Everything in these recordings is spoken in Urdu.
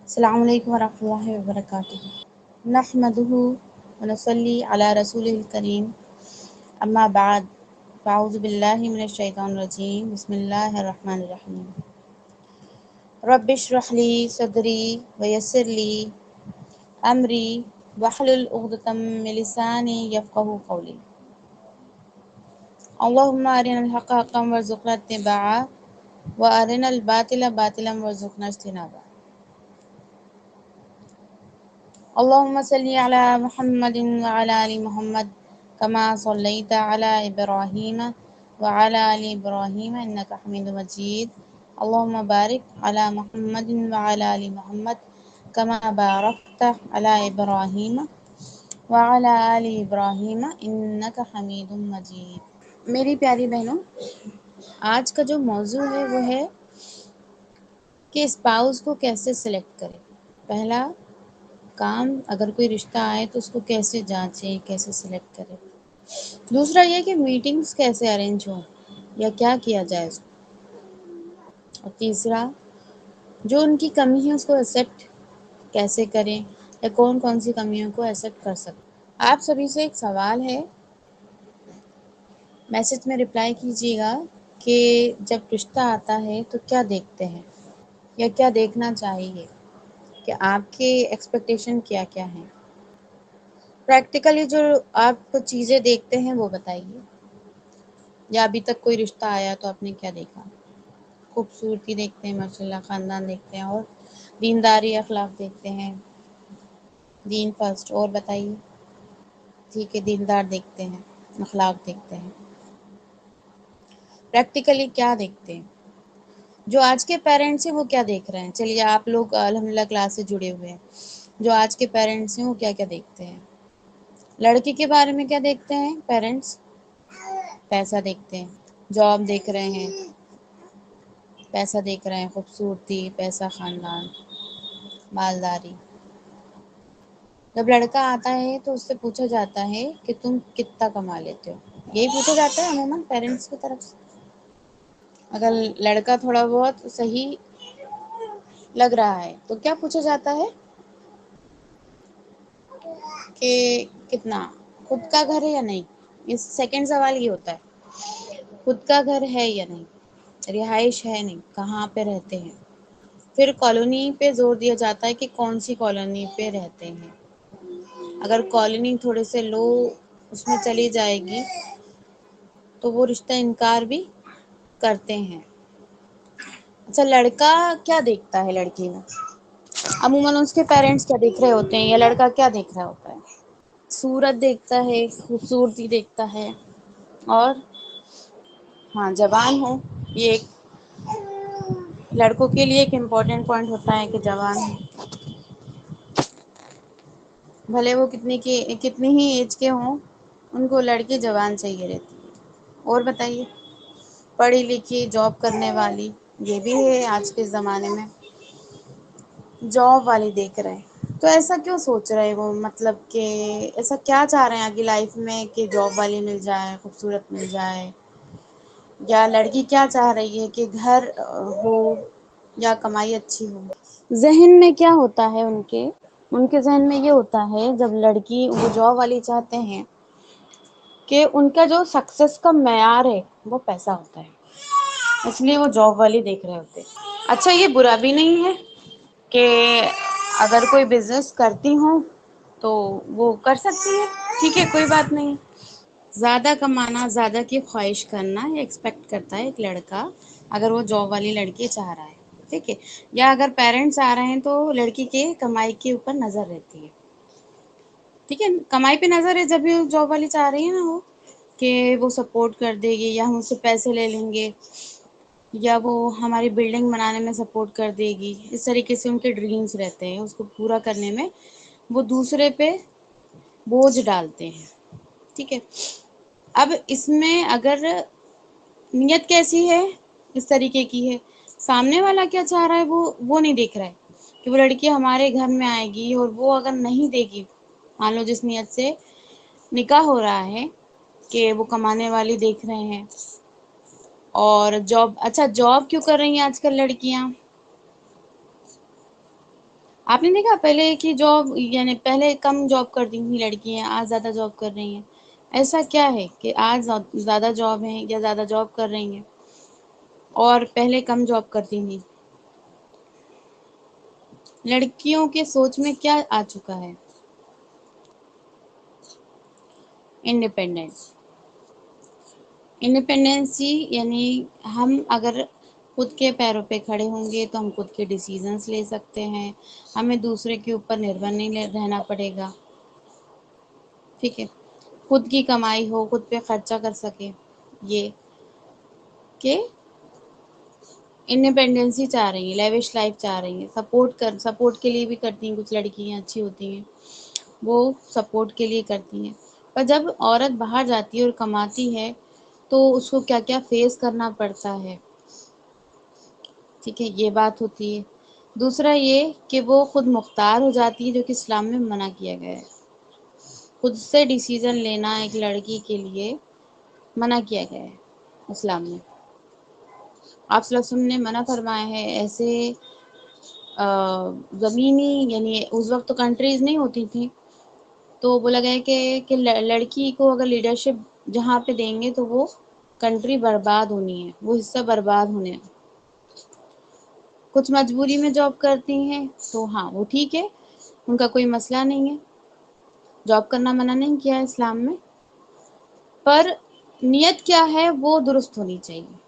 السلام علیکم ورحمۃ اللہ وبرکاتہ نحمدہ ونصلی علی رسول الکریم اما بعد فاعوذ باللہ من الشیطان الرجیم بسم اللہ الرحمن الرحیم رب اشرح لی صدری ویسر لی امری واحلل عقدۃ من لسانی یفقہوا قولی اللہم ارنا الحق حقا وارزقنا اتباعہ وارنا الباطل باطلا وارزقنا اجتنابہ اللہم صلی علی محمد وعلی آل محمد کما صلیت علی ابراہیم وعلی آل ابراہیم انک حمید مجید اللہم بارک علی محمد وعلی آل محمد کما بارکت علی ابراہیم وعلی آل ابراہیم انک حمید مجید۔ میری پیاری بہنوں، آج کا جو موضوع ہے وہ ہے کہ اسپاؤس کو کیسے سلیکٹ کریں۔ پہلا کام، اگر کوئی رشتہ آئے تو اس کو کیسے جانچیں، کیسے سلیکٹ کریں۔ دوسرا یہ کہ میٹنگز کیسے ارینج ہوں یا کیا کیا جائے اس کو۔ اور تیسرا، جو ان کی کمی ہے اس کو ایکسیپٹ کیسے کریں یا کون کون سی کمیوں کو ایکسیپٹ کر سکیں۔ آپ سبھی سے ایک سوال ہے، میسج میں رپلائی کیجیے گا کہ جب رشتہ آتا ہے تو کیا دیکھتے ہیں یا کیا دیکھنا چاہیے، کہ آپ کے ایکسپیکٹیشن کیا کیا ہیں۔ پریکٹیکلی جو آپ کو چیزیں دیکھتے ہیں وہ بتائیے، یا ابھی تک کوئی رشتہ آیا تو آپ نے کیا دیکھا۔ خوبصورتی دیکھتے ہیں، ماشاء اللہ، خاندان دیکھتے ہیں، اور دینداری اخلاق دیکھتے ہیں۔ دین فرسٹ، اور بتائیے۔ ٹھیک ہے، دیندار دیکھتے ہیں، اخلاق دیکھتے ہیں۔ پریکٹیکلی کیا دیکھتے ہیں۔ جو آج کے پیرنٹس ہیں وہ کیا دیکھ رہے ہیں۔ چلیے، آپ لوگ الحمدللہ کلاس سے جڑے ہوئے ہیں، جو آج کے پیرنٹس ہیں وہ کیا کیا دیکھتے ہیں۔ لڑکی کے بارے میں کیا دیکھتے ہیں پیرنٹس؟ پیسہ دیکھتے ہیں، جاب دیکھ رہے ہیں، پیسہ دیکھ رہے ہیں، خوبصورتی، پیسہ، خاندان، مالداری۔ جب لڑکا آتا ہے تو اس سے پوچھا جاتا ہے کہ تم کتنا کما لیتے ہو، یہی پوچھا جاتا ہے عموماً پیرنٹس کی طرف سے۔ اگر لڑکا تھوڑا بہت صحیح لگ رہا ہے تو کیا پوچھا جاتا ہے کہ کتنا، خود کا گھر ہے یا نہیں۔ اس سیکنڈ سوال یہ ہوتا ہے، خود کا گھر ہے یا نہیں، رہائش ہے نہیں، کہاں پہ رہتے ہیں۔ پھر کالونی پہ زور دیا جاتا ہے کہ کون سی کالونی پہ رہتے ہیں۔ اگر کالونی تھوڑے سے لو اس میں چلی جائے گی تو وہ رشتہ انکار بھی کرتے ہیں۔ اچھا، لڑکا کیا دیکھتا ہے لڑکی میں؟ عموماً اس کے پیرنٹس کیا دیکھ رہے ہوتے ہیں یا لڑکا کیا دیکھ رہا ہوتا ہے؟ صورت دیکھتا ہے، خوبصورتی دیکھتا ہے، اور ہاں جوان ہو۔ یہ ایک لڑکوں کے لیے ایک امپورٹنٹ پوائنٹ ہوتا ہے کہ جوان ہو، بھلے وہ کتنی ہی ایج کے ہوں، ان کو لڑکی جوان چاہیے رہتی ہے۔ اور بتائیے، پڑھی لکھی جاب کرنے والی، یہ بھی ہے آج کے زمانے میں، جاب والی دیکھ رہے ہیں۔ تو ایسا کیوں سوچ رہے وہ، مطلب کہ ایسا کیا چاہ رہے ہیں آگے لائف میں کہ جاب والی مل جائے، خوبصورت مل جائے، یا لڑکی کیا چاہ رہی ہے کہ گھر ہو یا کمائی اچھی ہو۔ ذہن میں کیا ہوتا ہے ان کے ذہن میں یہ ہوتا ہے، جب لڑکی وہ جاب والی چاہتے ہیں کہ ان کا جو سکسیس کا معیار ہے وہ پیسہ ہوتا ہے، اس لیے وہ جاب والی دیکھ رہے ہوتے ہیں۔ اچھا، یہ برا بھی نہیں ہے کہ اگر کوئی بزنس کرتی ہوں تو وہ کر سکتی ہے، ٹھیک ہے، کوئی بات نہیں۔ زیادہ کمانا، زیادہ کی خواہش کرنا یہ ایکسپیکٹ کرتا ہے ایک لڑکا، اگر وہ جاب والی لڑکی چاہ رہا ہے، ٹھیک ہے، یا اگر پیرنٹس آ رہے ہیں تو لڑکی کے کمائی کے اوپر نظر رہتی ہے، ٹھیک ہے، کمائی پہ نظر ہے۔ جب بھی جاب والی چاہ رہی ہے نا وہ، کہ وہ سپورٹ کر دے گی، یا ہم اس سے پیسے لے لیں گے، یا وہ ہماری بلڈنگ بنانے میں سپورٹ کر دے گی، اس طریقے سے ان کے ڈریمز رہتے ہیں، اس کو پورا کرنے میں وہ دوسرے پہ بوجھ ڈالتے ہیں، ٹھیک ہے۔ اب اس میں اگر نیت کیسی ہے، اس طریقے کی ہے، سامنے والا کیا چاہ رہا ہے وہ نہیں دیکھ رہا ہے کہ وہ لڑکی ہمارے گھر میں آئے گی، اور وہ اگر نہیں دے گی، مان لو جس نیت سے نکاح ہو رہا ہے کہ وہ کمانے والی دیکھ رہے ہیں، اور جاب، اچھا جاب کیوں کر رہی ہیں آج کل لڑکیاں؟ آپ نے دیکھا پہلے کی جاب، یعنی پہلے کم جاب کرتی تھیں لڑکیاں، آج زیادہ جاب کر رہی ہیں. ایسا کیا ہے کہ آج زیادہ جاب ہیں یا زیادہ جاب کر رہی ہیں اور پہلے کم جاب کرتی تھیں؟ لڑکیوں کے سوچ میں کیا آ چکا ہے؟ انڈیپینڈنس. انڈیپینڈنسی یعنی ہم اگر خود کے پیروں پہ کھڑے ہوں گے تو ہم خود کے ڈیسیزنس لے سکتے ہیں، ہمیں دوسرے کے اوپر نربھر نہیں رہنا پڑے گا. ٹھیک ہے، خود کی کمائی ہو، خود پہ خرچہ کر سکے. یہ کہ انڈیپینڈنسی چاہ رہی ہیں، لیوش لائف چاہ رہی ہیں. سپورٹ کے لیے بھی کرتی ہیں کچھ لڑکیاں اچھی ہوتی ہیں، وہ سپورٹ کے لیے کرتی ہیں. پر جب عورت باہر جاتی ہے اور کماتی ہے تو اس کو کیا کیا فیس کرنا پڑتا ہے. ٹھیک ہے، یہ بات ہوتی ہے. دوسرا یہ کہ وہ خود مختار ہو جاتی ہے، جو کہ اسلام میں منع کیا گیا ہے. خود سے ڈیسیزن لینا ایک لڑکی کے لیے منع کیا گیا ہے اسلام میں. آپ صلی اللہ علیہ وسلم نے منع فرمایا ہے ایسے زمینی، یعنی اس وقت تو کنٹریز نہیں ہوتی تھیں، تو بولا گیا کہ لڑکی کو اگر لیڈرشپ جہاں پہ دیں گے تو وہ کنٹری برباد ہونی ہے، وہ حصہ برباد ہونے ہیں. کچھ مجبوری میں جاب کرتی ہیں تو ہاں وہ ٹھیک ہے، ان کا کوئی مسئلہ نہیں ہے، جاب کرنا منع نہیں کیا ہے اسلام میں. پر نیت کیا ہے وہ درست ہونی چاہیے.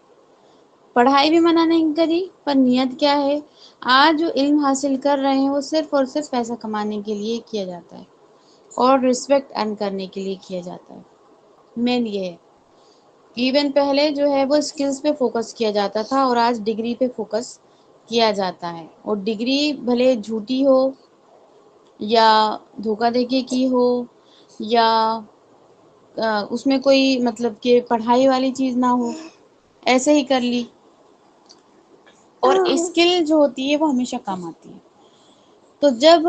پڑھائی بھی منع نہیں کری، پر نیت کیا ہے؟ آج جو علم حاصل کر رہے ہیں وہ صرف اور صرف پیسہ کمانے کے لیے کیا جاتا ہے اور رسپیکٹ ارن کرنے کے لیے کیا جاتا ہے. مین یہ ہے. ایون پہلے جو ہے وہ اسکلز پہ فوکس کیا جاتا تھا اور آج ڈگری پہ فوکس کیا جاتا ہے. اور ڈگری بھلے جھوٹی ہو یا دھوکہ دھڑی کی ہو یا اس میں کوئی مطلب کہ پڑھائی والی چیز نہ ہو، ایسے ہی کر لی. اور اسکل جو ہوتی ہے وہ ہمیشہ کام آتی ہے. تو جب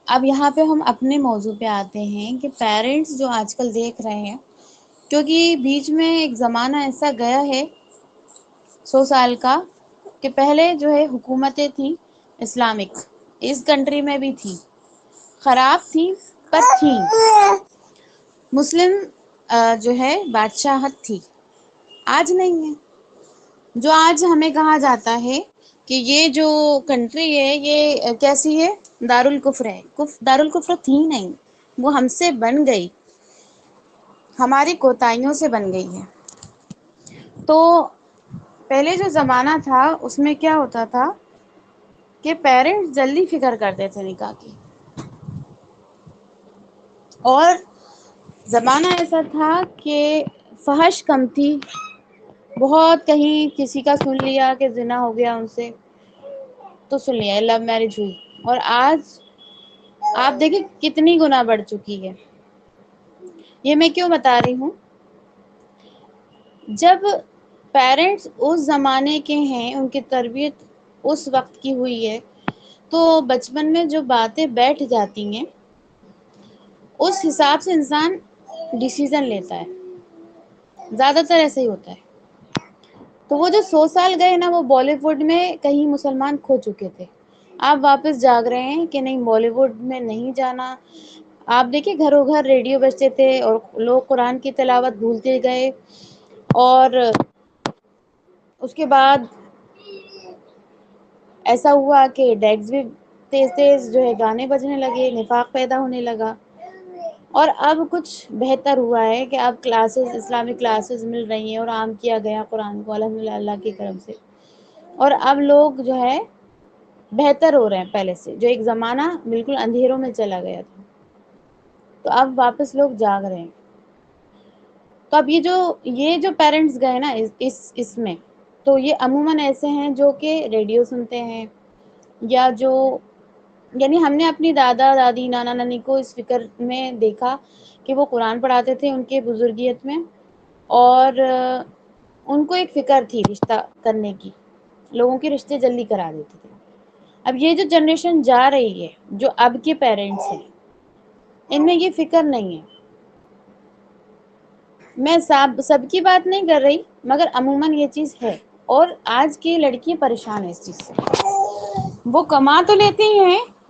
اب یہاں پہ ہم اپنے موضوع پہ آتے ہیں کہ پیرنٹس جو آج کل دیکھ رہے ہیں، کیونکہ بیچ میں ایک زمانہ ایسا گیا ہے 100 سال کا کہ پہلے جو ہے حکومتیں تھیں اسلامک، اس کنٹری میں بھی تھی، خراب تھی پر تھی. مسلم جو ہے بادشاہت تھی، آج نہیں ہے. جو آج ہمیں کہا جاتا ہے کہ یہ جو کنٹری ہے یہ کیسی ہے، دارالکفر ہے. دارالکفر تھی نہیں، وہ ہم سے بن گئی، ہماری کوتاہیوں سے بن گئی ہے. تو پہلے جو زمانہ تھا اس میں کیا ہوتا تھا کہ پیرنٹس جلدی فکر کرتے تھے نکاح کی. اور زمانہ ایسا تھا کہ فحش کم تھی. بہت کہیں کسی کا سن لیا کہ زنا ہو گیا ان سے تو سن لیا لو میرج ہوئی. اور آج آپ دیکھیں کتنی گنا بڑھ چکی ہے. یہ میں کیوں بتا رہی ہوں؟ جب پیرنٹس اس زمانے کے ہیں، ان کی تربیت اس وقت کی ہوئی ہے، تو بچپن میں جو باتیں بیٹھ جاتی ہیں اس حساب سے انسان ڈیسیزن لیتا ہے. زیادہ تر ایسا ہی ہوتا ہے. تو وہ جو 100 سال گئے نا، وہ بالی ووڈ میں کہیں مسلمان کھو چکے تھے. آپ واپس جاگ رہے ہیں کہ نہیں بالی ووڈ میں نہیں جانا. آپ دیکھیں گھروں گھر ریڈیو بجتے تھے اور لوگ قرآن کی تلاوت بھولتے گئے. اور اس کے بعد ایسا ہوا کہ ڈیگس بھی تیز تیز جو ہے گانے بجنے لگے، نفاق پیدا ہونے لگا. اور اب کچھ بہتر ہوا ہے کہ اب کلاسز، اسلامک کلاسز مل رہی ہیں اور عام کیا گیا قرآن کو الحمد للہ اللہ کی کرم سے. اور اب لوگ جو ہے بہتر ہو رہے ہیں پہلے سے. جو ایک زمانہ بالکل اندھیروں میں چلا گیا تھا تو اب واپس لوگ جاگ رہے ہیں. تو اب یہ جو پیرنٹس گئے نا اس میں، تو یہ عموماً ایسے ہیں جو کہ ریڈیو سنتے ہیں یا جو، یعنی ہم نے اپنی دادا دادی نانا نانی کو اس فکر میں دیکھا کہ وہ قرآن پڑھاتے تھے ان کے بزرگیت میں، اور ان کو ایک فکر تھی رشتہ کرنے کی، لوگوں کے رشتے جلدی کرا دیتے تھے. اب یہ جو جنریشن جا رہی ہے، جو اب کے پیرنٹس ہیں، ان میں یہ فکر نہیں ہے. میں سب کی بات نہیں کر رہی، مگر عموماً یہ چیز ہے. اور آج کی لڑکی پریشان ہے اس چیز سے. وہ کما تو لیتی ہیں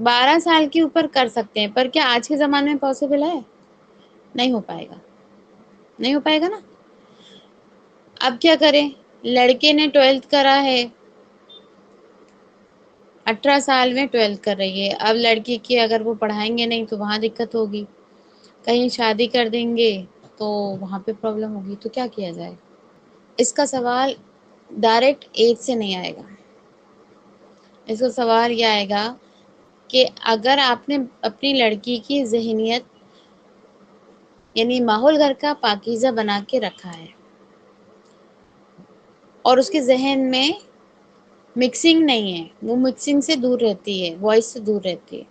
12 سال کے اوپر کر سکتے ہیں، پر کیا آج کے زمانے میں پاسبل ہے؟ نہیں ہو پائے گا، نہیں ہو پائے گا نا۔ اب کیا کریں، لڑکے نے 12th کرا ہے، 18 سال میں 12th کر رہی ہے، اب لڑکی کی اگر وہ پڑھائیں گے نہیں تو وہاں دقت ہوگی، کہیں شادی کر دیں گے تو وہاں پہ پرابلم ہوگی، تو کیا کیا جائے؟ اس کا سوال ڈائریکٹ ایج سے نہیں آئے گا، اس کا سوال یہ آئے گا کہ اگر آپ نے اپنی لڑکی کی ذہنیت یعنی ماحول گھر کا پاکیزہ بنا کے رکھا ہے اور اس کے ذہن میں مکسنگ نہیں ہے، وہ مکسنگ سے دور رہتی ہے، وائس سے دور رہتی ہے،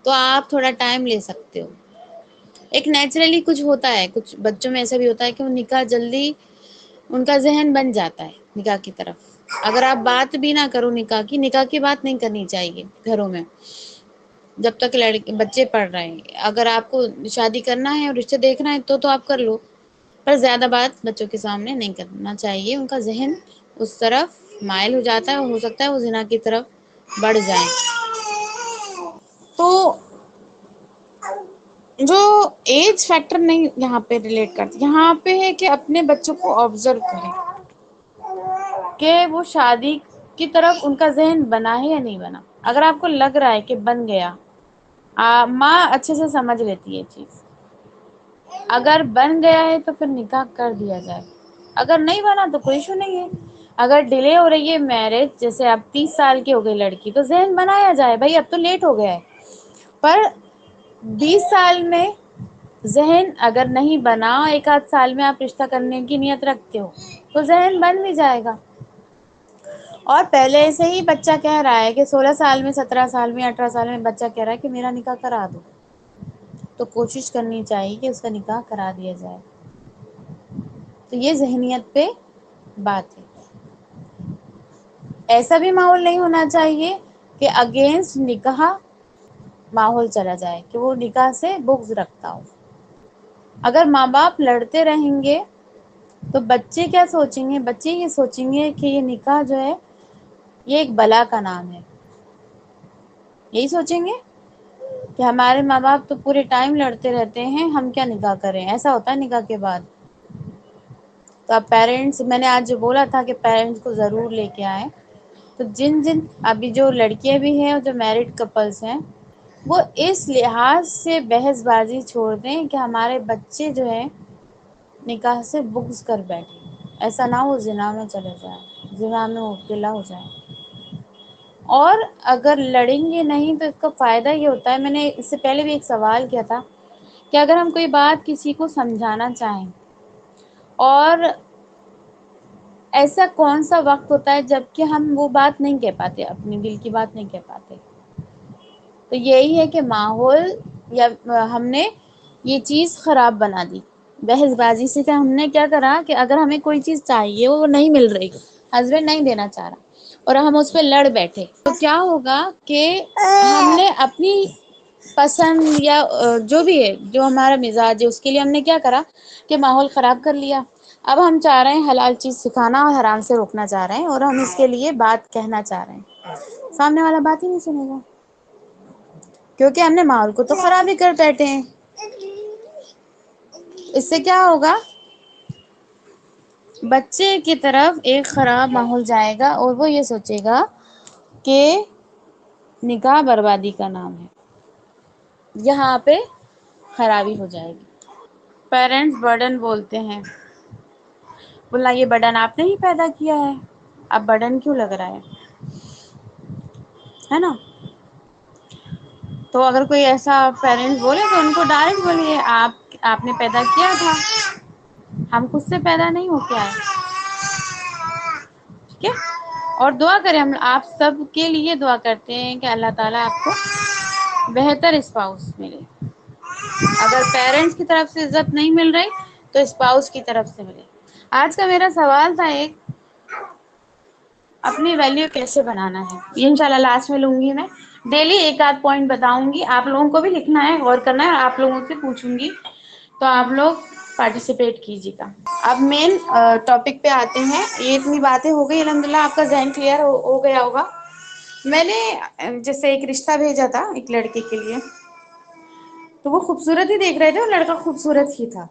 تو آپ تھوڑا ٹائم لے سکتے ہو۔ ایک نیچرلی کچھ ہوتا ہے، کچھ بچوں میں ایسا بھی ہوتا ہے کہ وہ نکاح جلدی ان کا ذہن بن جاتا ہے نکاح کی طرف۔ اگر آپ بات بھی نہ کرو نکاح کی بات نہیں کرنی چاہیے گھروں میں جب تک بچے پڑھ رہے ہیں۔ اگر آپ کو شادی کرنا ہے اور رشتے دیکھنا ہے تو آپ کر لو، پر زیادہ بات بچوں کے سامنے نہیں کرنا چاہیے، ان کا ذہن اس طرف مائل ہو جاتا ہے اور ہو سکتا ہے وہ زنا کی طرف بڑھ جائیں۔ تو جو ایج فیکٹر نہیں یہاں پہ ریلیٹ کرتی، یہاں پہ ہے کہ اپنے بچوں کو آبزرو کریں کہ وہ شادی کی طرف ان کا ذہن بنا ہے یا نہیں بنا۔ اگر آپ کو لگ رہا ہے کہ بن گیا، ماں اچھے سے سمجھ لیتی ہے چیز، اگر بن گیا ہے تو پھر نکاح کر دیا جائے، اگر نہیں بنا تو کوئی ایشو نہیں ہے۔ اگر ڈیلے ہو رہی ہے میرج، جیسے اب 30 سال کی ہو گئی لڑکی، تو ذہن بنایا جائے، بھائی اب تو لیٹ ہو گیا ہے، پر 20 سال میں ذہن اگر نہیں بنا، 1 آدھ سال میں آپ رشتہ کرنے کی نیت رکھتے ہو تو ذہن بن بھی جائے گا۔ اور پہلے سے ہی بچہ کہہ رہا ہے کہ 16 سال میں، 17 سال میں، 18 سال میں بچہ کہہ رہا ہے کہ میرا نکاح کرا دو، تو کوشش کرنی چاہیے کہ اس کا نکاح کرا دیا جائے۔ تو یہ ذہنیت پہ بات ہے۔ ایسا بھی ماحول نہیں ہونا چاہیے کہ اگینسٹ نکاح ماحول چلا جائے، کہ وہ نکاح سے بغض رکھتا ہو۔ اگر ماں باپ لڑتے رہیں گے تو بچے کیا سوچیں گے؟ بچے یہ سوچیں گے کہ یہ نکاح جو ہے یہ ایک بلا کا نام ہے، یہی سوچیں گے کہ ہمارے ماں باپ تو پورے ٹائم لڑتے رہتے ہیں، ہم کیا نکاح کریں۔ ایسا ہوتا ہے نکاح کے بعد۔ تو اب پیرنٹس، میں نے آج جو بولا تھا کہ پیرنٹس کو ضرور لے کے آئیں، تو جن ابھی جو لڑکیاں بھی ہیں اور جو میرڈ کپلس ہیں، وہ اس لحاظ سے بحث بازی چھوڑ دیں کہ ہمارے بچے جو ہیں نکاح سے بغض کر بیٹھے، ایسا نہ ہو زنا میں چلے جائیں، زنا میں مبتلا ہو جائیں۔ اور اگر لڑیں گے نہیں تو اس کا فائدہ یہ ہوتا ہے، میں نے اس سے پہلے بھی ایک سوال کیا تھا کہ اگر ہم کوئی بات کسی کو سمجھانا چاہیں، اور ایسا کون سا وقت ہوتا ہے جب کہ ہم وہ بات نہیں کہہ پاتے، اپنی دل کی بات نہیں کہہ پاتے، تو یہی ہے کہ ماحول یا ہم نے یہ چیز خراب بنا دی بحث بازی سے، کہ ہم نے کیا کرا کہ اگر ہمیں کوئی چیز چاہیے وہ نہیں مل رہی، ہسبینڈ نہیں دینا چاہ رہا اور ہم اس پہ لڑ بیٹھے، تو کیا ہوگا کہ ہم نے اپنی پسند یا جو بھی ہے، جو ہمارا مزاج ہے، اس کے لیے ہم نے کیا کرا کہ ماحول خراب کر لیا۔ اب ہم چاہ رہے ہیں حلال چیز سکھانا اور حرام سے روکنا چاہ رہے ہیں، اور ہم اس کے لیے بات کہنا چاہ رہے ہیں، سامنے والا بات ہی نہیں سنے گا، کیونکہ ہم نے ماحول کو تو خراب ہی کر بیٹھے ہیں۔ اس سے کیا ہوگا؟ بچے کی طرف ایک خراب ماحول جائے گا اور وہ یہ سوچے گا کہ نکاح بربادی کا نام ہے، یہاں پہ خرابی ہو جائے گی۔ پیرنٹس برڈن بولتے ہیں، بولا یہ برڈن آپ نے ہی پیدا کیا ہے، اب برڈن کیوں لگ رہا ہے نا؟ تو اگر کوئی ایسا پیرنٹس بولے تو ان کو ڈائریکٹ بولیے آپ نے پیدا کیا تھا، ہم خود سے پیدا نہیں ہو کے آئے، ٹھیک ہے؟ اور دعا کریں، ہم آپ سب کے لیے دعا کرتے ہیں کہ اللہ تعالیٰ آپ کو بہتر اسپاؤس ملے۔ اگر پیرنٹس کی طرف سے عزت نہیں مل رہی تو اسپاؤس کی طرف سے ملے۔ آج کا میرا سوال تھا ایک، اپنی ویلیو کیسے بنانا ہے، یہ انشاءاللہ لاسٹ میں لوں گی، میں ڈیلی ایک آدھ پوائنٹ بتاؤں گی، آپ لوگوں کو بھی لکھنا ہے، غور کرنا ہے، اور آپ لوگوں سے پوچھوں گی تو آپ لوگ پارٹیسپیٹ کیجیے گا۔ اب مین ٹاپک پہ آتے ہیں۔ یہ اتنی باتیں ہو گئی، الحمدللہ آپ کا ذہن کلیئر ہو گیا ہوگا میں نے جیسے ایک رشتہ بھیجا تھا ایک لڑکے کے لیے، تو وہ خوبصورت ہی دیکھ رہے تھے اور لڑکا خوبصورت ہی تھا،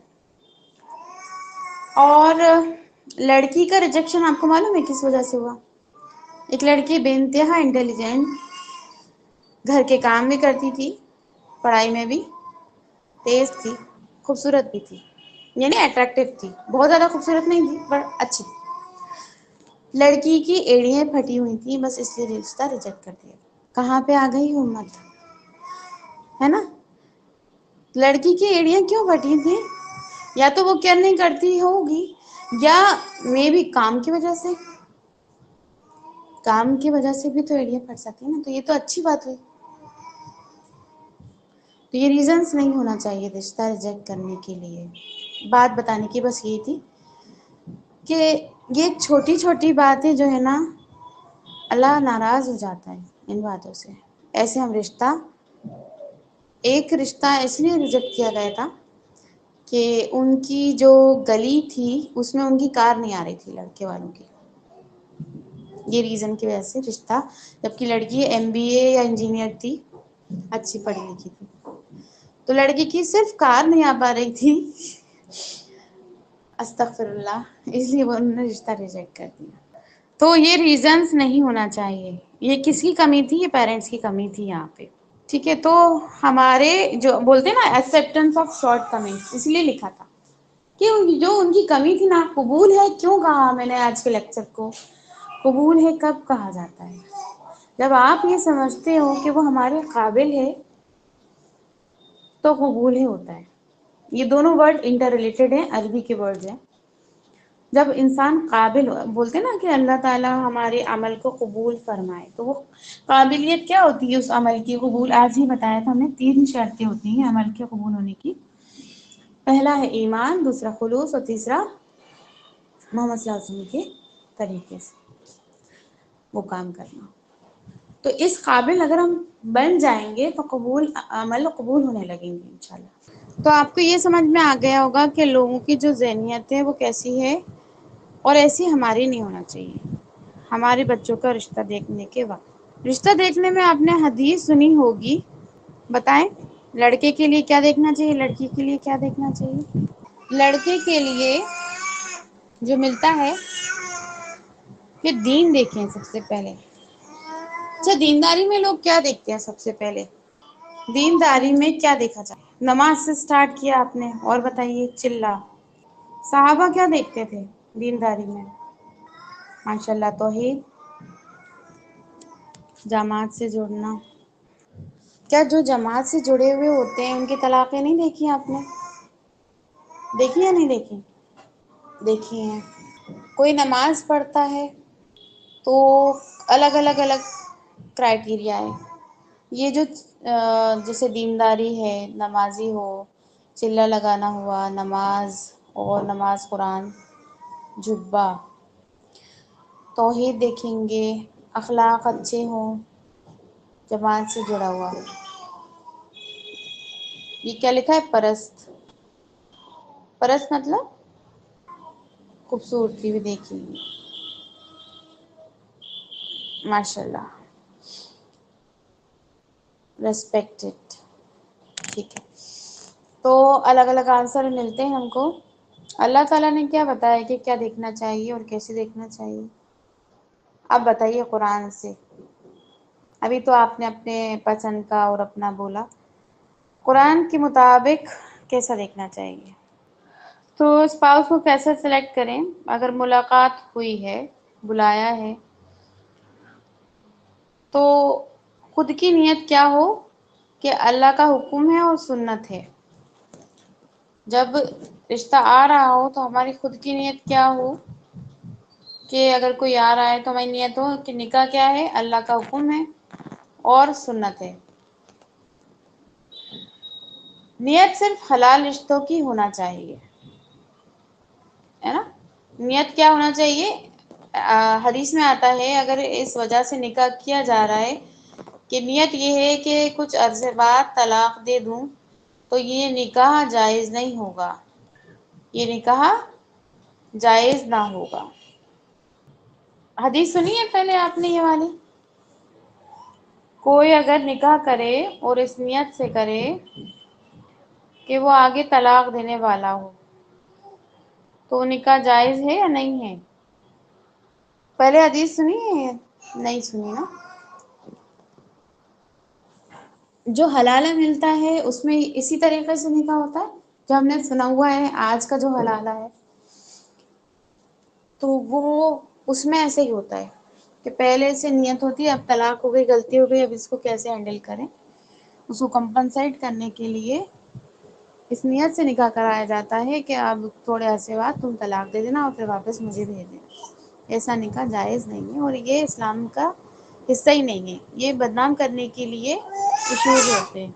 اور لڑکی کا ریجیکشن آپ کو معلوم ہے کس وجہ سے ہوا؟ ایک لڑکی بے انتہا انٹیلیجنٹ، گھر کے کام بھی کرتی تھی، پڑھائی میں بھی تیز تھی، خوبصورت بھی تھی، یعنی اٹریکٹیو تھی، بہت زیادہ خوبصورت نہیں تھی پر اچھی تھی۔ لڑکی کی ایڑیاں پھٹی ہوئی تھیں، بس اس لیے رشتہ ریجیکٹ کر دیا۔ کہاں پہ آ گئی ہمت، ہے نا؟ لڑکی کی ایڑیاں کیوں پھٹی تھیں؟ یا تو وہ کیئر نہیں کرتی ہوگی، یا مے بی کام کی وجہ سے، کام کی وجہ سے بھی تو ایڑیاں پھٹ سکتی ہیں نا، تو یہ تو اچھی بات ہوئی۔ تو یہ ریزنس نہیں ہونا چاہیے رشتہ ریجیکٹ کرنے کے لیے۔ بات بتانے کی بس یہ تھی کہ یہ چھوٹی چھوٹی باتیں جو ہے نا، اللہ ناراض ہو جاتا ہے ان باتوں سے۔ ایسے ہم ایک رشتہ اس لیے ریجیکٹ کیا گیا تھا کہ ان کی جو گلی تھی اس میں ان کی کار نہیں آ رہی تھی لڑکے والوں کی، یہ ریزن کی وجہ سے رشتہ، جبکہ لڑکی MBA یا انجینئر تھی، اچھی پڑھی لکھی تھی، تو لڑکی کی صرف کار نہیں آ پا رہی تھی، استغفر اللہ، اس لیے وہ انہوں نے رشتہ ریجیکٹ کر دیا۔ تو یہ ریزنس نہیں ہونا چاہیے، یہ کس کی کمی تھی؟ یہ پیرنٹس کی کمی تھی یہاں پہ، ٹھیک ہے؟ تو ہمارے جو بولتے ہیں نا ایکسیپٹینس آف شارٹ کمنگ، اس لیے لکھا تھا کہ جو ان کی کمی تھی نا، قبول ہے کیوں کہا میں نے آج کے لیکچر کو؟ قبول ہے کب کہا جاتا ہے؟ جب آپ یہ سمجھتے ہو کہ وہ ہمارے قابل ہے تو قبول ہی ہوتا ہے۔ یہ دونوں ورڈ انٹر ریلیٹڈ ہیں، عربی کے ورڈز ہیں۔ جب انسان قابل ہو، بولتے ہیں نا کہ اللہ تعالیٰ ہمارے عمل کو قبول فرمائے، تو وہ قابلیت کیا ہوتی ہے اس عمل کی؟ قبول آج ہی بتایا تھا ہم نے، 3 شرطیں ہوتی ہیں عمل کے قبول ہونے کی۔ پہلا ہے ایمان، دوسرا خلوص، اور تیسرا محمد صلی اللہ علیہ وسلم کے طریقے سے وہ کام کرنا۔ تو اس قابل اگر ہم بن جائیں گے تو عمل قبول ہونے لگیں گے انشاءاللہ۔ تو آپ کو یہ سمجھ میں آ گیا ہوگا کہ لوگوں کی جو ذہنیت ہے وہ کیسی ہے، اور ایسی ہماری نہیں ہونا چاہیے ہمارے بچوں کا رشتہ دیکھنے کے وقت۔ رشتہ دیکھنے میں آپ نے حدیث سنی ہوگی، بتائیں لڑکے کے لیے کیا دیکھنا چاہیے، لڑکی کے لیے کیا دیکھنا چاہیے؟ لڑکے کے لیے جو ملتا ہے کہ دین دیکھیں سب سے پہلے۔ اچھا، دینداری میں لوگ کیا دیکھتے ہیں سب سے پہلے؟ دینداری میں کیا دیکھا جائے؟ نماز سے سٹارٹ کیا آپ نے، اور بتائیے؟ چلا صحابہ کیا دیکھتے تھے دینداری میں؟ ماشاءاللہ توحید، جماعت سے جڑنا۔ کیا جو جماعت سے جڑے ہوئے ہوتے ہیں ان کی طلاقیں نہیں دیکھی آپ نے؟ دیکھی یا نہیں دیکھی؟ دیکھی ہیں۔ کوئی نماز پڑھتا ہے تو الگ کرائٹیریا ہے، یہ جو جیسے دینداری ہے، نمازی ہو، چلہ لگانا ہوا، نماز اور نماز قرآن، جھبا، توحید دیکھیں گے، اخلاق اچھے ہوں، جماعت سے جڑا ہوا۔ یہ کیا لکھا ہے؟ پرست، پرست مطلب خوبصورتی بھی دیکھیں گے، ماشاءاللہ، ریسپیکٹڈ، ٹھیک ہے۔ تو الگ آنسر ملتے ہیں ہم کو۔ اللہ تعالیٰ نے کیا بتایا کہ کیا دیکھنا چاہیے اور کیسے دیکھنا چاہیے؟ اب بتائیے قرآن سے۔ ابھی تو آپ نے اپنے پسند کا اور اپنا بولا، قرآن کے مطابق کیسا دیکھنا چاہیے؟ تو اسپاؤس کو کیسے سلیکٹ کریں؟ اگر ملاقات ہوئی ہے، بلایا ہے، تو خود کی نیت کیا ہو کہ اللہ کا حکم ہے اور سنت ہے۔ جب رشتہ آ رہا ہو تو ہماری خود کی نیت کیا ہو کہ اگر کوئی آ رہا ہے تو ہماری نیت ہو کہ نکاح کیا ہے؟ اللہ کا حکم ہے اور سنت ہے۔ نیت صرف حلال رشتوں کی ہونا چاہیے، ہے نا؟ نیت کیا ہونا چاہیے؟ حدیث میں آتا ہے اگر اس وجہ سے نکاح کیا جا رہا ہے کہ نیت یہ ہے کہ کچھ عرصے بعد طلاق دے دوں، تو یہ نکاح جائز نہیں ہوگا، یہ نکاح جائز نہ ہوگا۔ حدیث سنی ہے پہلے آپ نے یہ والی؟ کوئی اگر نکاح کرے اور اس نیت سے کرے کہ وہ آگے طلاق دینے والا ہو تو نکاح جائز ہے یا نہیں ہے؟ پہلے حدیث سنی ہے؟ نہیں سنی نا؟ جو حلالہ ملتا ہے اس میں اسی طریقے سے نکاح ہوتا ہے جو ہم نے سنا ہوا ہے آج کا جو حلالہ ہے، تو وہ اس میں ایسے ہی ہوتا ہے کہ پہلے سے نیت ہوتی ہے اب طلاق ہو گئی، غلطی ہو گئی، اب اس کو کیسے ہینڈل کریں، اس کو کمپنسیٹ کرنے کے لیے اس نیت سے نکاح کرایا جاتا ہے کہ اب تھوڑے عرصے بعد تم طلاق دے دینا اور پھر واپس مجھے بھیج دینا۔ ایسا نکاح جائز نہیں ہے اور یہ اسلام کا حصہ ہی نہیں ہے، یہ بدنام کرنے کے لیے ایشوز ہوتے ہیں۔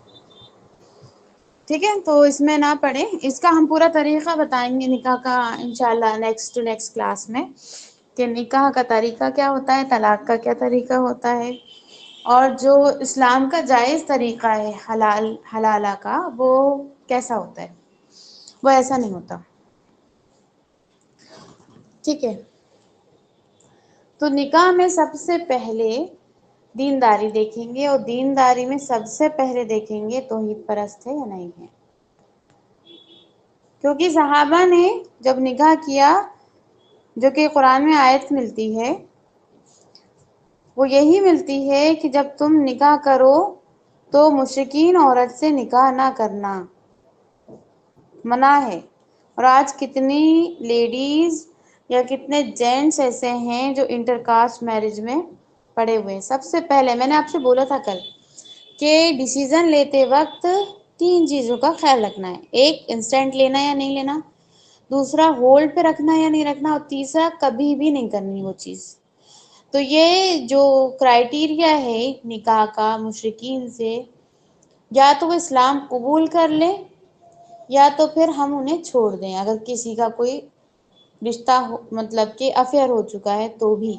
ٹھیک ہے، تو اس میں نہ پڑھیں، اس کا ہم پورا طریقہ بتائیں گے نکاح کا انشاءاللہ نیکسٹ کلاس میں، کہ نکاح کا طریقہ کیا ہوتا ہے، طلاق کا کیا طریقہ ہوتا ہے، اور جو اسلام کا جائز طریقہ ہے حلالہ کا وہ کیسا ہوتا ہے، وہ ایسا نہیں ہوتا۔ ٹھیک ہے، تو نکاح میں سب سے پہلے دینداری دیکھیں گے، اور دینداری میں سب سے پہلے دیکھیں گے توحید پرست ہے یا نہیں ہے، کیونکہ صحابہ نے جب نکاح کیا، جو کہ قرآن میں آیت ملتی ہے، وہ یہی ملتی ہے کہ جب تم نکاح کرو تو مشرکین عورت سے نکاح نہ کرنا، منع ہے۔ اور آج کتنی لیڈیز یا کتنے جینٹس ایسے ہیں جو انٹر کاسٹ میرج میں پڑے ہوئے ہیں۔ سب سے پہلے میں نے آپ سے بولا تھا کل کہ ڈیسیزن لیتے وقت 3 چیزوں کا خیال رکھنا ہے، ایک انسٹنٹ لینا یا نہیں لینا، دوسرا ہولڈ پہ رکھنا یا نہیں رکھنا، اور تیسرا کبھی بھی نہیں کرنی وہ چیز۔ تو یہ جو کرائیٹیریا ہے نکاح کا مشرکین سے، یا تو وہ اسلام قبول کر لیں یا تو پھر ہم انہیں چھوڑ دیں، اگر کسی کا کوئی رشتہ مطلب کہ افیئر ہو چکا ہے تو بھی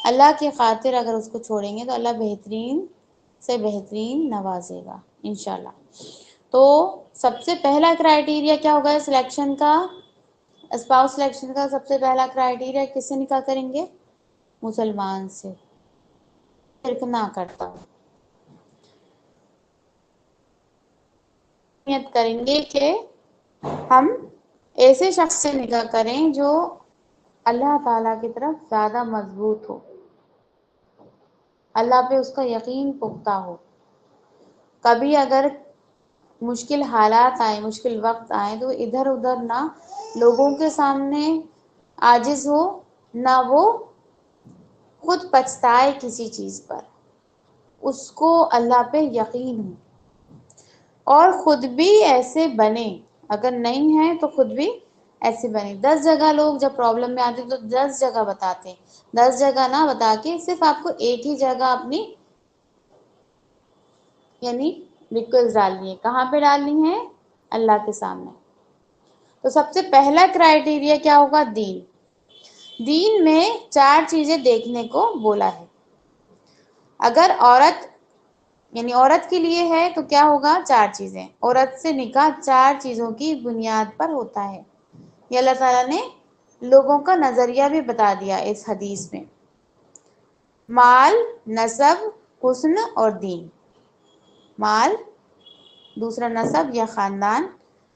اللہ کی خاطر اگر اس کو چھوڑیں گے تو اللہ بہترین سے بہترین نوازے گا انشاءاللہ۔ تو سب سے پہلا کرائیٹیریا کیا ہوگا سلیکشن کا، اسپاؤس سلیکشن کا سب سے پہلا کرائیٹیریا کس سے نکاح کریں گے؟ مسلمان سے، شرک نہ کرتا ہوں۔ نیت کریں گے کہ ہم ایسے شخص سے نکاح کریں جو اللہ تعالیٰ کی طرف زیادہ مضبوط ہو، اللہ پہ اس کا یقین پختہ ہو، کبھی اگر مشکل حالات آئے، مشکل وقت آئے تو ادھر ادھر نہ لوگوں کے سامنے عاجز ہو، نہ وہ خود پچھتائے کسی چیز پر، اس کو اللہ پہ یقین ہو، اور خود بھی ایسے بنے، اگر نہیں ہے تو خود بھی ایسے بنے۔ 10 جگہ لوگ جب پرابلم میں آتے تو 10 جگہ بتاتے ہیں، 10 جگہ نہ بتا کے صرف آپ کو ایک ہی جگہ اپنی یعنی ریکویسٹ ڈالنی ہے، کہاں پہ ڈالنی ہے؟ اللہ کے سامنے۔ تو سب سے پہلا کرائیٹیریا کیا ہوگا؟ دین۔ دین میں 4 چیزیں دیکھنے کو بولا ہے۔ اگر عورت یعنی عورت کے لیے ہے تو کیا ہوگا؟ 4 چیزیں، عورت سے نکاح 4 چیزوں کی بنیاد پر ہوتا ہے، یہ اللہ تعالیٰ نے لوگوں کا نظریہ بھی بتا دیا اس حدیث میں۔ مال، نسب، حسن اور دین۔ مال، دوسرا نسب یا خاندان،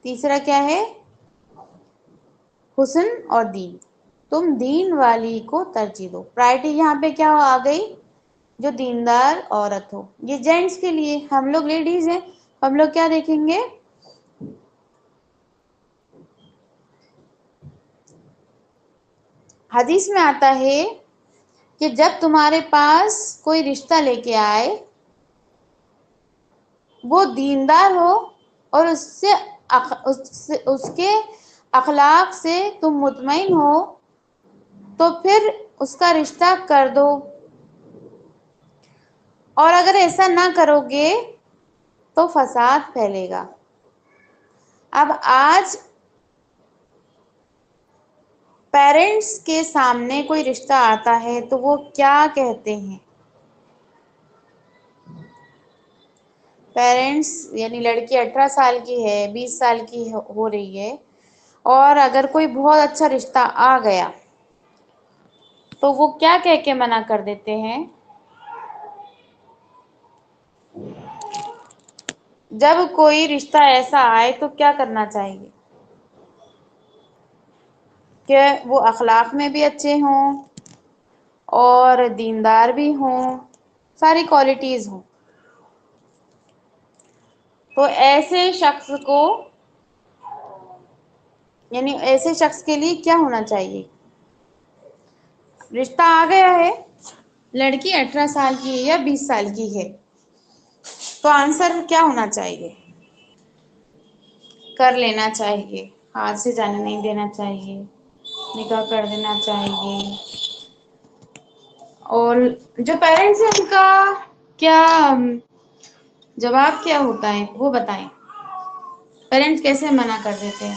تیسرا کیا ہے؟ حسن اور دین۔ تم دین والی کو ترجیح دو۔ پرائرٹی یہاں پہ کیا آ گئی؟ جو دیندار عورت ہو۔ یہ جینٹس کے لیے، ہم لوگ لیڈیز ہیں، ہم لوگ کیا دیکھیں گے؟ حدیث میں آتا ہے کہ جب تمہارے پاس کوئی رشتہ لے کے آئے، وہ دیندار ہو اور اس کے اخلاق سے تم مطمئن ہو تو پھر اس کا رشتہ کر دو، اور اگر ایسا نہ کرو گے تو فساد پھیلے گا۔ اب آج پیرنٹس کے سامنے کوئی رشتہ آتا ہے تو وہ کیا کہتے ہیں؟ پیرنٹس یعنی لڑکی 18 سال کی ہے، 20 سال کی ہو رہی ہے، اور اگر کوئی بہت اچھا رشتہ آ گیا تو وہ کیا کہہ کے منع کر دیتے ہیں؟ جب کوئی رشتہ ایسا آئے تو کیا کرنا چاہیے کہ وہ اخلاق میں بھی اچھے ہوں اور دیندار بھی ہوں، ساری کوالٹیز ہوں، تو ایسے شخص کو، یعنی ایسے شخص کے لیے کیا ہونا چاہیے؟ رشتہ آ گیا ہے، لڑکی 18 سال کی ہے یا 20 سال کی ہے، تو آنسر کیا ہونا چاہیے؟ کر لینا چاہیے، ہاتھ سے جانے نہیں دینا چاہیے، نکاح کر دینا چاہیے۔ اور جو پیرنٹس ہیں ان کا کیا جواب کیا ہوتا ہے وہ بتائیں، پیرنٹس کیسے منع کر دیتے ہیں؟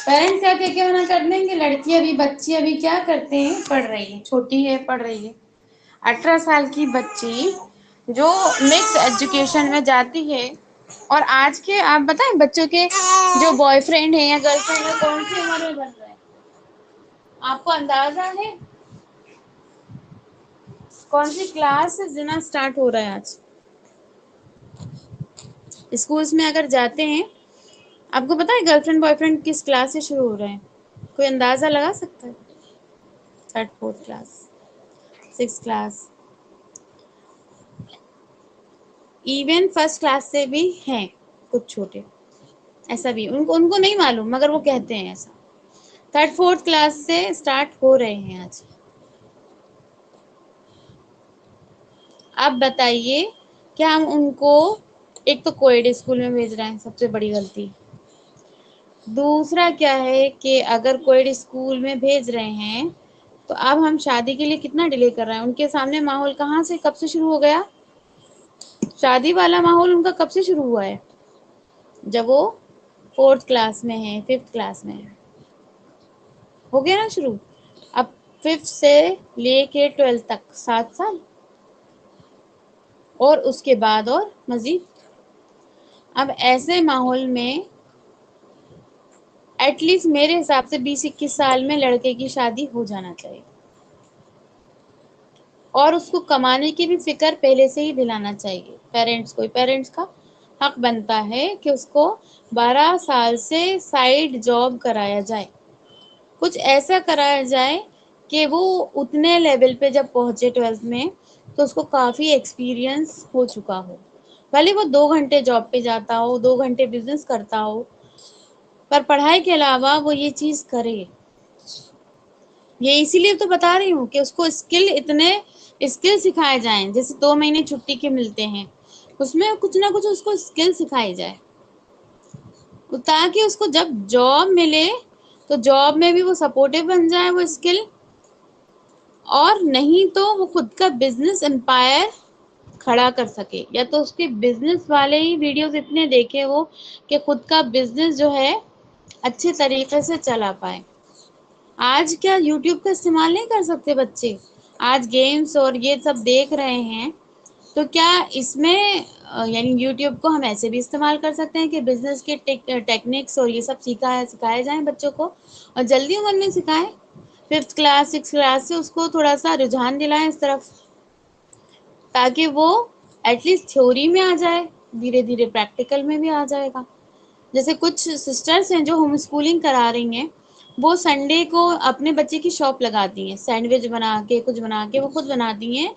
پیرنٹس کیا کہ منع کر دیں کہ لڑکی ابھی بچی ابھی کیا کرتے ہیں، پڑھ رہی ہے، چھوٹی ہے، پڑھ رہی ہے۔ 18 سال کی بچی جو مکس ایجوکیشن میں جاتی ہے، اور آج کے آپ بتائیں بچوں کے جو بوائے فرینڈ ہیں یا گرل فرینڈ ہے کون سی عمر میں بن رہے ہیں؟ آپ کو اندازہ ہے کون سی کلاس سے زنا اسٹارٹ ہو رہا ہے آج؟ اسکولس میں اگر جاتے ہیں، آپ کو پتا ہے گرل فرینڈ بوائے فرینڈ کس کلاس سے شروع ہو رہے ہیں؟ کوئی اندازہ لگا سکتا ہے؟ 3rd 4th class, 6th class, even 1st class سے بھی ہیں کچھ چھوٹے، ایسا بھی ان کو نہیں معلوم مگر وہ کہتے ہیں ایسا۔ 3rd 4th کلاس سے اسٹارٹ ہو رہے ہیں آج۔ اب بتائیے کیا ہم ان کو، ایک تو کوئیڈ اسکول میں بھیج رہے ہیں، سب سے بڑی غلطی۔ دوسرا کیا ہے کہ اگر کوئیڈ اسکول میں بھیج رہے ہیں تو اب ہم شادی کے لیے کتنا ڈیلے کر رہے ہیں؟ ان کے سامنے ماحول کہاں سے کب سے شروع ہو گیا؟ شادی والا ماحول ان کا کب سے شروع ہوا ہے؟ جب وہ 4th کلاس میں ہے، 5th کلاس میں ہے، ہو گیا نا شروع۔ اب 5th سے لے کے 12th تک 7 سال، اور اس کے بعد اور مزید۔ اب ایسے ماحول میں ایٹ لیسٹ میرے حساب سے 20-21 سال میں لڑکے کی شادی ہو جانا چاہیے، اور اس کو کمانے کی بھی فکر پہلے سے ہی دلانا چاہیے پیرنٹس کو۔ پیرنٹس کا حق بنتا ہے کہ اس کو 12 سال سے سائڈ جاب کرایا جائے، کچھ ایسا کرایا جائے کہ وہ اتنے لیول پہ جب پہنچے 12th میں تو اس کو کافی ایکسپیرئنس ہو چکا ہو، بھلے وہ 2 گھنٹے جاب پہ جاتا ہو، 2 گھنٹے بزنس کرتا ہو، پر پڑھائی کے علاوہ وہ یہ چیز کرے۔ یہ اسی لیے تو بتا رہی ہوں کہ اس کو اسکل سکھائے جائیں، جیسے 2 مہینے چھٹی کے ملتے ہیں، اس میں کچھ نہ کچھ اس کو اسکل سکھائی جائے، تاکہ اس کو جب جاب ملے تو جاب میں بھی وہ سپورٹو بن جائے وہ اسکل، اور نہیں تو وہ خود کا بزنس امپائر کھڑا کر سکے، یا تو اس کے بزنس والے ہی ویڈیوز اتنے دیکھے وہ کہ خود کا بزنس جو ہے اچھے طریقے سے چلا پائے۔ آج کیا یوٹیوب کا استعمال نہیں کر سکتے بچے؟ آج گیمس اور یہ سب دیکھ رہے ہیں، تو کیا اس میں یعنی یوٹیوب کو ہم ایسے بھی استعمال کر سکتے ہیں کہ بزنس کے ٹیکنکس اور یہ سب سکھائے جائیں بچوں کو، اور جلدی عمر میں سکھائیں، 5th کلاس 6th کلاس سے اس کو تھوڑا سا رجحان دلائیں اس طرف، تاکہ وہ ایٹ لیسٹ تھیوری میں آ جائے، دھیرے دھیرے پریکٹیکل میں بھی آ جائے گا۔ جیسے کچھ سسٹرز ہیں جو ہوم اسکولنگ کرا رہی ہیں، وہ سنڈے کو اپنے بچے کی شاپ لگاتی ہیں، سینڈوچ بنا کے کچھ بنا کے وہ خود بناتی ہیں،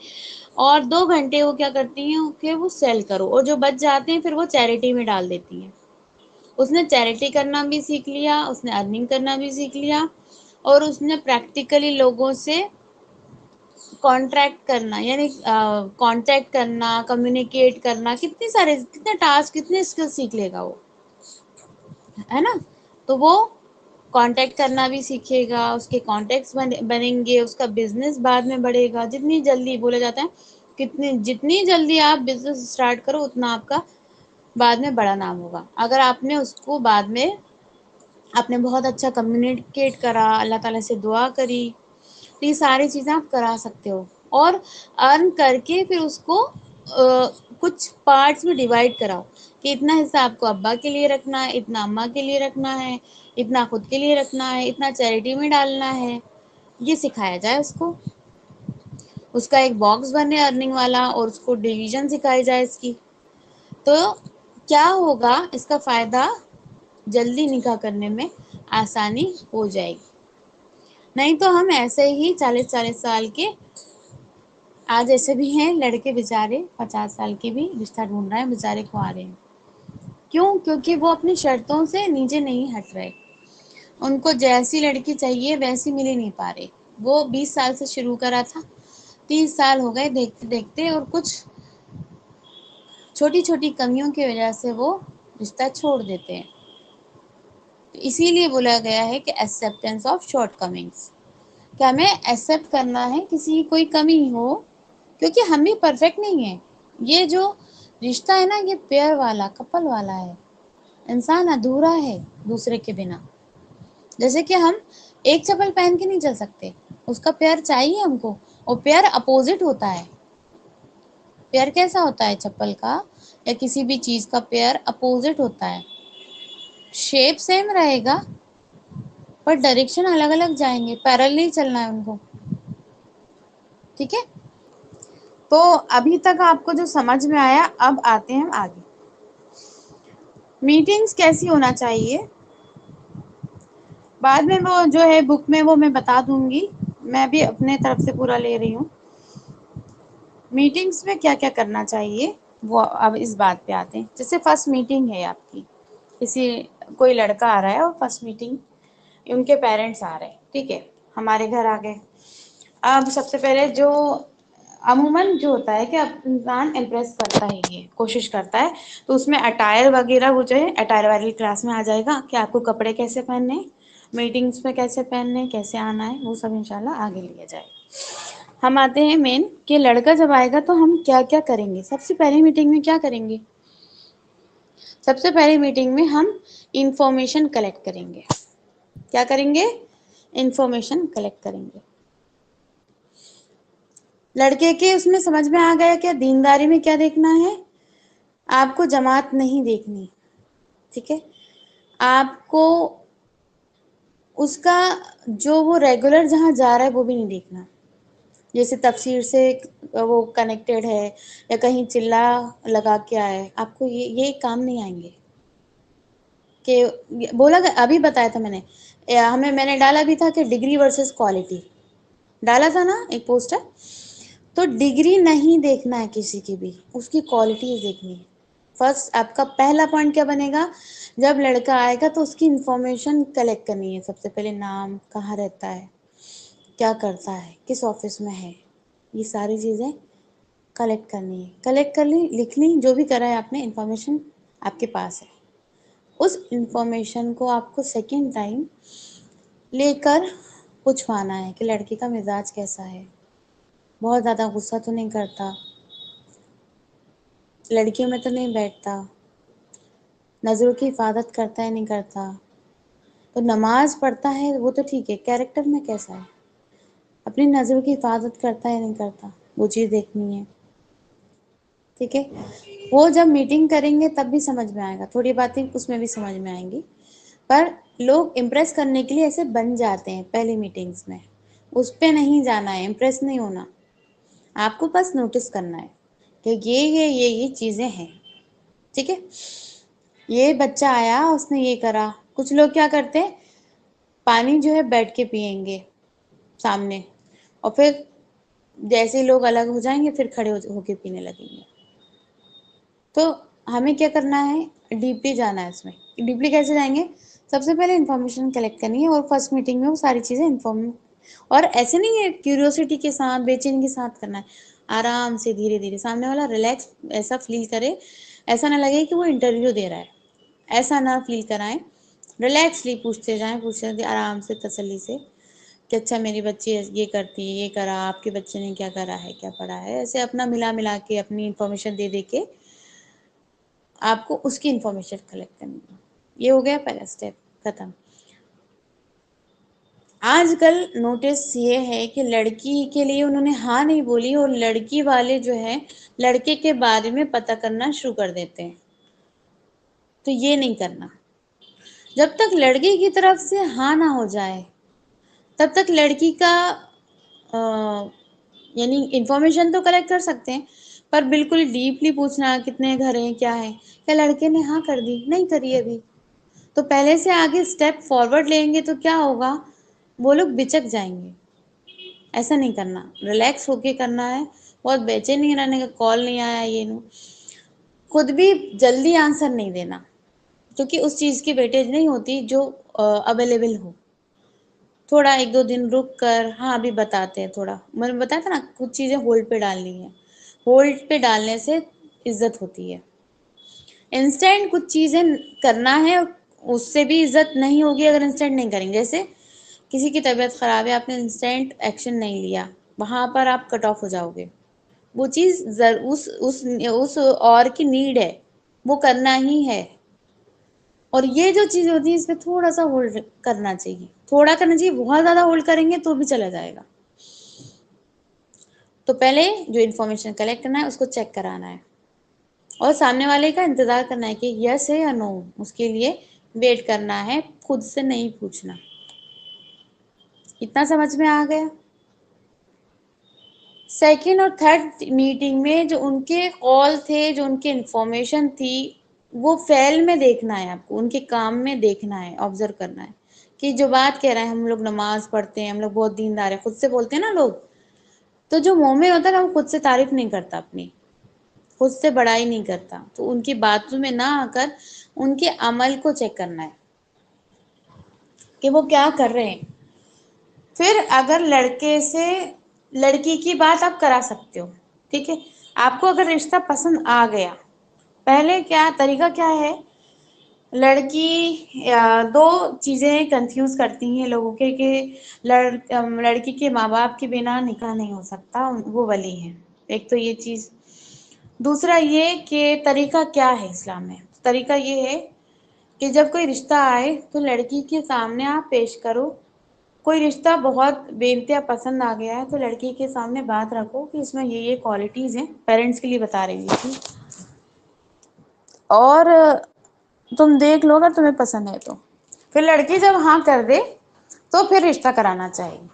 اور 2 گھنٹے وہ کیا کرتی ہیں کہ وہ سیل کرو، اور جو بچ جاتے ہیں پھر وہ چیریٹی میں ڈال دیتی ہیں۔ اس نے چیریٹی کرنا بھی سیکھ لیا، اس نے ارننگ کرنا بھی سیکھ لیا، اور اس نے پریکٹیکلی لوگوں سے کانٹریکٹ کرنا، یعنی کانٹیکٹ کرنا، کمیونیکیٹ کرنا، کتنے ٹاسک، کتنے اسکل سیکھ لے گا وہ، ہے نا؟ تو وہ کانٹیکٹ کرنا بھی سیکھے گا، اس کے کانٹیکٹس بنیں گے، اس کا بزنس بعد میں بڑھے گا۔ جتنی جلدی بولا جاتا ہے جتنی جلدی آپ بزنس اسٹارٹ کرو اتنا آپ کا بعد میں بڑا نام ہوگا۔ اگر آپ نے اس کو بعد میں آپ نے بہت اچھا کمیونیکیٹ کرا، اللہ تعالیٰ سے دعا کری، تو یہ ساری چیزیں آپ کرا سکتے ہو، اور ارن کر کے پھر اس کو کچھ پارٹس میں ڈیوائڈ کراؤ کہ اتنا حصہ آپ کو ابا کے لیے رکھنا ہے، اتنا اماں کے لیے رکھنا ہے، اتنا خود کے لیے رکھنا ہے، اتنا چیریٹی میں ڈالنا ہے، یہ سکھایا جائے اس کو، اس کا ایک باکس بنے ارننگ والا، اور اس کو ڈویژن سکھائی جائے اس کی، تو کیا ہوگا، اس کا فائدہ جلدی نکاح کرنے میں آسانی ہو جائے گی. نہیں تو ہم ایسے ہی 40 سال کے، آج ایسے بھی ہیں لڑکے بیچارے 50 سال کے بھی رشتہ ڈھونڈ رہے ہیں، بیچارے کنوارے ہیں. کیوں؟ کیونکہ وہ اپنی شرطوں سے نیچے نہیں ہٹ رہے. ان کو جیسی لڑکی چاہیے ویسی مل ہی نہیں پا رہی. وہ 20 سال سے شروع کرا تھا، 30 سال ہو گئے دیکھتے دیکھتے، اور کچھ چھوٹی چھوٹی کمیوں کی وجہ سے وہ رشتہ چھوڑ دیتے ہیں. اسی لیے بولا گیا ہے کہ ایکسیپٹینس آف شارٹ کمنگس، کہ ہمیں ایکسیپٹ کرنا ہے کسی کی کوئی کمی ہو، کیونکہ ہم بھی پرفیکٹ نہیں ہیں. یہ جو رشتہ ہے نا، یہ پیئر والا، کپل والا ہے. انسان ادھورا ہے دوسرے کے بنا. جیسے کہ ہم ایک چپل پہن کے نہیں چل سکتے، اس کا پیئر چاہیے ہم کو، اور پیئر اپوزٹ ہوتا ہے. پیئر کیسا ہوتا ہے؟ چپل کا یا کسی بھی چیز کا پیئر اپوزٹ ہوتا ہے. شیپ سیم رہے گا پر ڈائریکشن الگ الگ جائیں گے، پیرلل چلنا ہے ان کو. ٹھیک ہے، تو ابھی تک آپ کو جو سمجھ میں آیا، اب آتے ہیں آگے. میٹنگز کیسی ہونا چاہیے؟ بعد میں وہ جو ہے بک میں وہ میں بتا دوں گی، میں بھی اپنے طرف سے پورا لے رہی ہوں. میٹنگز میں کیا کیا کرنا چاہیے، وہ اب اس بات پہ آتے ہیں. جیسے فرسٹ میٹنگ ہے آپ کی، کوئی لڑکا آ رہا ہے اور فرسٹ میٹنگ ان کے پیرنٹس آ رہے ہیں. ٹھیک ہے، ہمارے گھر آ گئے. اب سب سے پہلے جو عموماً جو ہوتا ہے کہ اب انسان امپریس کرتا ہے، یہ کوشش کرتا ہے، تو اس میں اٹائر وغیرہ وہ جو ہے اٹائر والی کلاس میں آ جائے گا کہ آپ کو کپڑے کیسے پہننے، میٹنگس میں کیسے پہننے، کیسے آنا ہے، وہ سب انشاءاللہ آگے لیا جائے گا. ہم آتے ہیں مین کہ لڑکا جب آئے گا تو ہم کیا کیا کریں گے. سب سے پہلی میٹنگ میں کیا کریں گے؟ سب سے پہلی میٹنگ میں ہم انفارمیشن کلیکٹ کریں گے. کیا کریں گے؟ انفارمیشن کلیکٹ کریں گے. لڑکے کے اس میں سمجھ میں آ گیا کیا دینداری میں کیا دیکھنا ہے؟ آپ کو جماعت نہیں دیکھنی. ٹھیک ہے، آپ کو اس کا جو وہ ریگولر جہاں جا رہا ہے وہ بھی نہیں دیکھنا. جیسے تفسیر سے وہ کنیکٹیڈ ہے یا کہیں چلا لگا کے آئے، آپ کو یہ کام نہیں آئیں گے. کہ بولا ابھی بتایا تھا میں نے ڈالا بھی تھا کہ ڈگری ورسز کوالٹی ڈالا تھا نا ایک پوسٹر. تو ڈگری نہیں دیکھنا ہے کسی کی بھی، اس کی کوالٹی دیکھنی ہے. فرسٹ آپ کا پہلا پوائنٹ کیا بنے گا؟ جب لڑکا آئے گا تو اس کی انفارمیشن کلیکٹ کرنی ہے. سب سے پہلے نام، کہاں رہتا ہے، کیا کرتا ہے، کس آفس میں ہے، یہ ساری چیزیں کلیکٹ کرنی ہے. کلیکٹ کر لی، لکھ لی، جو بھی کرا ہے آپ نے، انفارمیشن آپ کے پاس ہے. اس انفارمیشن کو آپ کو سیکنڈ ٹائم لے کر پوچھوانا ہے کہ لڑکی کا مزاج کیسا ہے، بہت زیادہ غصہ تو نہیں کرتا، لڑکیوں میں تو نہیں بیٹھتا، نظروں کی حفاظت کرتا ہے نہیں کرتا، تو نماز پڑھتا ہے وہ تو ٹھیک ہے، کیریکٹر میں کیسا ہے، اپنی نظروں کی حفاظت کرتا ہے نہیں کرتا، وہ چیز دیکھنی ہے. ٹھیک ہے، وہ جب میٹنگ کریں گے تب بھی سمجھ میں آئے گا، تھوڑی باتیں اس میں بھی سمجھ میں آئیں گی. پر لوگ امپریس کرنے کے لیے ایسے بن جاتے ہیں پہلی میٹنگز میں. اس پہ نہیں جانا ہے، امپریس نہیں ہونا. آپ کو بس نوٹس کرنا ہے کہ یہ چیزیں ہیں. ٹھیک ہے، یہ بچہ آیا، اس نے یہ کرا. کچھ لوگ کیا کرتے، پانی جو ہے بیٹھ کے پئیں گے سامنے، اور پھر جیسے لوگ الگ ہو جائیں گے پھر کھڑے ہو کے پینے لگیں گے. تو ہمیں کیا کرنا ہے؟ ڈیپلی جانا ہے اس میں. ڈیپلی کیسے جائیں گے؟ سب سے پہلے انفارمیشن کلیکٹ کرنی ہے، اور فرسٹ میٹنگ میں وہ ساری چیزیں اور ایسے نہیں ہے کیوریوسٹی کے ساتھ، بے چینی کے ساتھ کرنا ہے. آرام سے دھیرے دھیرے، سامنے والا ریلیکس ایسا فیل کرے، ایسا نہ لگے کہ وہ انٹرویو دے رہا ہے، ایسا نہ فیل کرائیں. ریلیکسلی پوچھتے جائیں آرام سے، تسلی سے کہ اچھا میری بچی یہ کرتی ہے، یہ کرا، آپ کے بچے نے کیا کرا ہے، کیا پڑھا ہے. ایسے اپنا ملا کے اپنی انفارمیشن دے کے آپ کو اس کی انفارمیشن کلیکٹ کرنی ہے. یہ ہو گیا پہلا اسٹیپ ختم. آج کل نوٹس یہ ہے کہ لڑکی کے لیے انہوں نے ہاں نہیں بولی، اور لڑکی والے جو ہے لڑکے کے بارے میں پتہ کرنا شروع کر دیتے ہیں. تو یہ نہیں کرنا. جب تک لڑکی کی طرف سے ہاں نہ ہو جائے تب تک لڑکی کا یعنی انفارمیشن تو کلیکٹ کر سکتے ہیں، پر بالکل ڈیپلی پوچھنا کتنے گھر ہیں کیا ہے، کیا لڑکے نے ہاں کر دی؟ نہیں کری ابھی، تو پہلے سے آگے اسٹیپ فارورڈ لیں گے تو کیا ہوگا، وہ لوگ بچک جائیں گے. ایسا نہیں کرنا، ریلیکس ہو کے کرنا ہے. بہت بے چین نہیں رہنے کا، کال نہیں آیا یہ نو، خود بھی جلدی آنسر نہیں دینا، کیونکہ اس چیز کی ویٹیج نہیں ہوتی جو اویلیبل ہو. تھوڑا 1-2 دن رک کر، ہاں ابھی بتاتے ہیں، تھوڑا میں نے بتایا تھا نا کچھ چیزیں ہولڈ پہ ڈالنی ہے. ہولڈ پہ ڈالنے سے عزت ہوتی ہے. انسٹینٹ کچھ چیزیں کرنا ہے، اس سے بھی عزت نہیں ہوگی اگر انسٹینٹ نہیں کریں گے. جیسے کسی کی طبیعت خراب ہے، آپ نے انسٹینٹ ایکشن نہیں لیا، وہاں پر آپ کٹ آف ہو جاؤ گے. وہ چیز اس اور کی نیڈ ہے، وہ کرنا ہی ہے. اور یہ جو چیز ہوتی ہے اس پہ تھوڑا سا ہولڈ کرنا چاہیے، تھوڑا کرنا چاہیے. بہت زیادہ ہولڈ کریں گے تو بھی چلا جائے گا. تو پہلے جو انفارمیشن کلیکٹ کرنا ہے اس کو چیک کرانا ہے، اور سامنے والے کا انتظار کرنا ہے کہ یس ہے یا نو، اس کے لیے ویٹ کرنا ہے، خود سے نہیں پوچھنا. اتنا سمجھ میں آ گیا؟ سیکنڈ اور تھرڈ میٹنگ میں جو ان کے کال تھے، جو ان کی انفارمیشن تھی، وہ فیل میں دیکھنا ہے آپ کو، ان کے کام میں دیکھنا ہے، آبزرو کرنا ہے کہ جو بات کہہ رہے ہیں، ہم لوگ نماز پڑھتے ہیں، ہم لوگ بہت دیندار ہیں، خود سے بولتے ہیں نا لوگ. تو جو مومن ہوتا ہے نا وہ خود سے تعریف نہیں کرتا اپنی، خود سے بڑائی نہیں کرتا. تو ان کی باتوں میں نہ آ کر ان کے عمل کو چیک کرنا ہے کہ وہ کیا کر رہے ہیں. پھر اگر لڑکے سے لڑکی کی بات آپ کرا سکتے ہو، ٹھیک ہے. آپ کو اگر رشتہ پسند آ گیا، پہلے کیا طریقہ کیا ہے، لڑکی دو چیزیں کنفیوز کرتی ہیں لوگوں کے کہ لڑکی کے ماں باپ کے بنا نکاح نہیں ہو سکتا، وہ ولی ہے. ایک تو یہ چیز. دوسرا یہ کہ طریقہ کیا ہے اسلام میں. طریقہ یہ ہے کہ جب کوئی رشتہ آئے تو لڑکی کے سامنے آپ پیش کرو. کوئی رشتہ بہت بے انتہا پسند آ گیا ہے تو لڑکی کے سامنے بات رکھو کہ اس میں یہ کوالٹیز ہیں، پیرنٹس کے لیے بتا رہی تھی، اور تم دیکھ لو اگر تمہیں پسند ہے تو. پھر لڑکی جب ہاں کر دے تو پھر رشتہ کرانا چاہیے.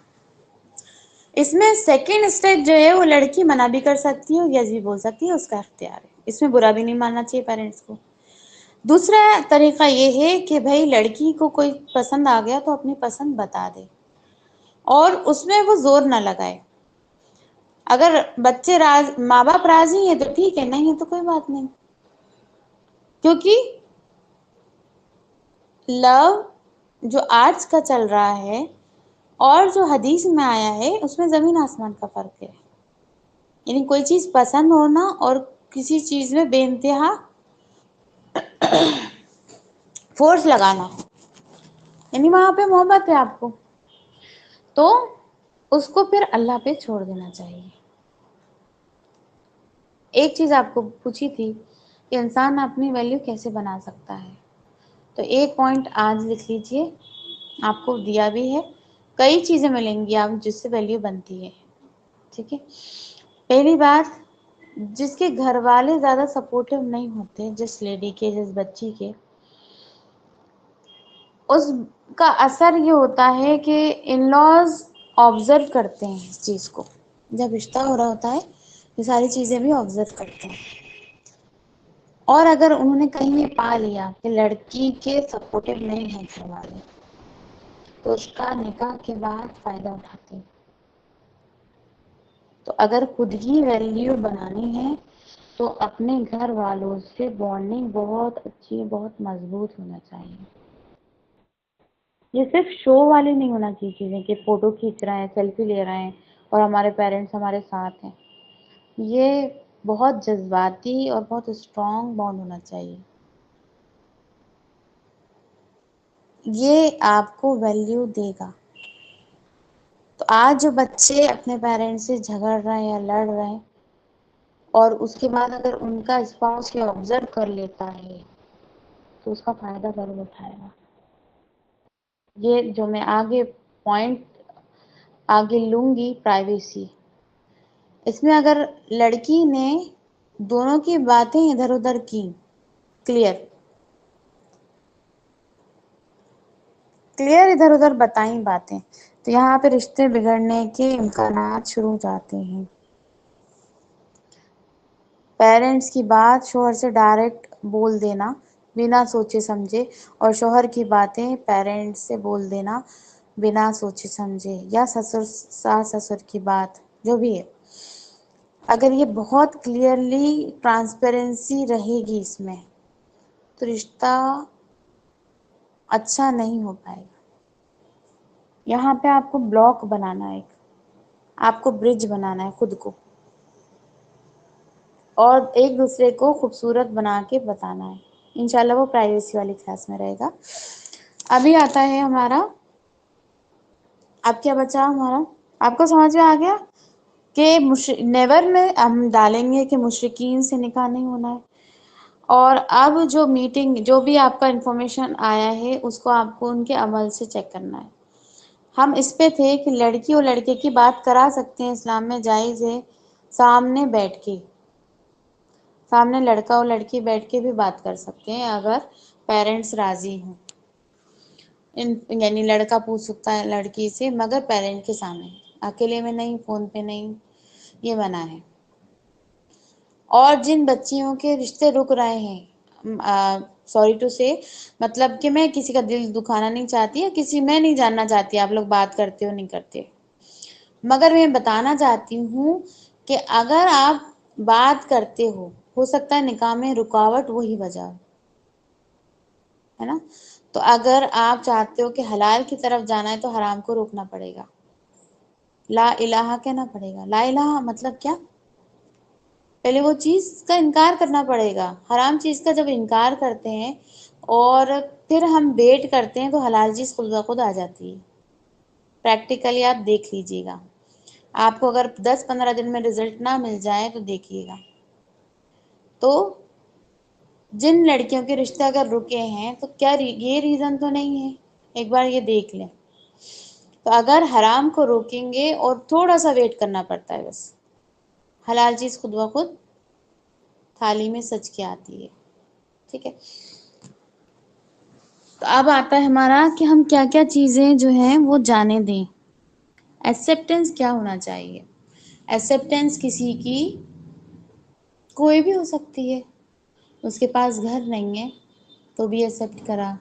اس میں سیکنڈ اسٹیپ جو ہے وہ لڑکی منع بھی کر سکتی ہے، یس بھی بول سکتی ہے، اس کا اختیار ہے. اس میں برا بھی نہیں ماننا چاہیے پیرنٹس کو. دوسرا طریقہ یہ ہے کہ بھائی لڑکی کو کوئی پسند آ گیا تو اپنی پسند بتا دے، اور اس میں وہ زور نہ لگائے. اگر ماں باپ راضی ہیں تو ٹھیک ہے، نہیں ہے تو کوئی بات نہیں. کیونکہ لو جو آج کا چل رہا ہے اور جو حدیث میں آیا ہے اس میں زمین آسمان کا فرق ہے. یعنی کوئی چیز پسند ہونا اور کسی چیز میں بے انتہا فورس لگانا، یعنی وہاں پہ محبت ہے آپ کو تو اس کو پھر اللہ پہ چھوڑ دینا چاہیے. ایک چیز آپ کو پوچھی تھی کہ انسان اپنی ویلیو کیسے بنا سکتا ہے، تو ایک پوائنٹ آج لکھ لیجئے، آپ کو دیا بھی ہے. کئی چیزیں ملیں گی آپ جس سے ویلیو بنتی ہے، ٹھیک ہے. پہلی بات، جس کے گھر والے زیادہ سپورٹو نہیں ہوتے، جس لیڈی کے، جس بچی کے، اس کا اثر یہ ہوتا ہے کہ ان لاز آبزرو کرتے ہیں اس چیز کو. جب رشتہ ہو رہا ہوتا ہے یہ ساری چیزیں بھی آبزرو کرتے ہیں، اور اگر انہوں نے کہیں یہ پا لیا کہ لڑکی کے سپورٹو نہیں ہیں گھر والے تو اس کا نکاح کے بعد فائدہ اٹھاتے ہیں. تو اگر خود ہی ویلیو بنانی ہے تو اپنے گھر والوں سے بانڈنگ بہت اچھی، بہت مضبوط ہونا چاہیے. یہ صرف شو والے نہیں ہونا چاہیے چیزیں کہ فوٹو کھینچ رہے ہیں، سیلفی لے رہے ہیں اور ہمارے پیرنٹس ہمارے ساتھ ہیں. یہ بہت جذباتی اور بہت اسٹرانگ بانڈ ہونا چاہیے. یہ آپ کو ویلیو دے گا. تو آج جو بچے اپنے پیرنٹس سے جھگڑ رہے ہیں یا لڑ رہے ہیں، اور اس کے بعد اگر ان کا اسپاؤس یہ آبزرو کر لیتا ہے تو اس کا فائدہ ضرور اٹھائے گا. یہ جو میں آگے پوائنٹ آگے لوں گی، پرائیویسی، اس میں اگر لڑکی نے دونوں کی باتیں ادھر ادھر کی، کلیئر ادھر ادھر بتائیں باتیں، تو یہاں پہ رشتے بگڑنے کے امکانات شروع ہو جاتے ہیں. پیرنٹس کی بات شوہر سے ڈائریکٹ بول دینا بنا سوچے سمجھے، اور شوہر کی باتیں پیرنٹس سے بول دینا بنا سوچے سمجھے، یا ساس سسر کی بات جو بھی ہے، اگر یہ بہت کلیئرلی ٹرانسپیرنسی رہے گی اس میں، تو رشتہ اچھا نہیں ہو پائے گا۔ یہاں پہ آپ کو بلاک بنانا ہے، آپ کو برج بنانا ہے خود کو، اور ایک دوسرے کو خوبصورت بنا کے بتانا ہے۔ انشاءاللہ وہ پرائیویسی والی کلاس میں رہے گا۔ ابھی آتا ہے ہمارا، اب کیا بچا ہمارا، آپ کو سمجھ میں آ گیا کہ نیور میں ہم ڈالیں گے کہ مشرکین سے نکاح نہیں ہونا ہے۔ اور اب جو میٹنگ، جو بھی آپ کا انفارمیشن آیا ہے، اس کو آپ کو ان کے عمل سے چیک کرنا ہے۔ ہم اس پہ تھے کہ لڑکی اور لڑکے کی بات کرا سکتے ہیں، اسلام میں جائز ہے، سامنے بیٹھ کے، سامنے لڑکا اور لڑکی بیٹھ کے بھی بات کر سکتے ہیں اگر پیرنٹس راضی ہوں۔ یعنی لڑکا پوچھ سکتا ہے لڑکی سے، مگر پیرنٹ کے سامنے، اکیلے میں نہیں، فون پہ نہیں، یہ منع ہے۔ اور جن بچیوں کے رشتے رک رہے ہیں، سوری ٹو سے، مطلب کہ میں کسی کا دل دکھانا نہیں چاہتی، یا میں نہیں جاننا چاہتی آپ لوگ بات کرتے ہو نہیں کرتے، مگر میں بتانا چاہتی ہوں کہ اگر آپ بات کرتے ہو سکتا ہے نکاح میں رکاوٹ وہی وجہ ہے نا۔ تو اگر آپ چاہتے ہو کہ حلال کی طرف جانا ہے تو حرام کو روکنا پڑے گا، لا الہ کہنا پڑے گا۔ لا الہ مطلب کیا؟ پہلے وہ چیز کا انکار کرنا پڑے گا۔ حرام چیز کا جب انکار کرتے ہیں اور پھر ہم ویٹ کرتے ہیں تو حلال چیز خود بخود آ جاتی ہے۔ پریکٹیکلی آپ دیکھ لیجئے گا، آپ کو اگر 10-15 دن میں رزلٹ نہ مل جائے تو دیکھیے گا۔ تو جن لڑکیوں کے رشتے اگر رکے ہیں تو کیا یہ ریزن تو نہیں ہے؟ ایک بار یہ دیکھ لیں۔ تو اگر حرام کو روکیں گے، اور تھوڑا سا ویٹ کرنا پڑتا ہے بس، حلال چیز خود بخود تھالی میں سج کے آتی ہے، ٹھیک ہے۔ تو اب آتا ہے ہمارا کہ ہم کیا کیا چیزیں جو ہیں وہ جانے دیں۔ ایکسیپٹنس کیا ہونا چاہیے؟ ایکسیپٹنس کسی کی کوئی بھی ہو سکتی ہے، اس کے پاس گھر نہیں ہے تو بھی ایکسیپٹ کرا،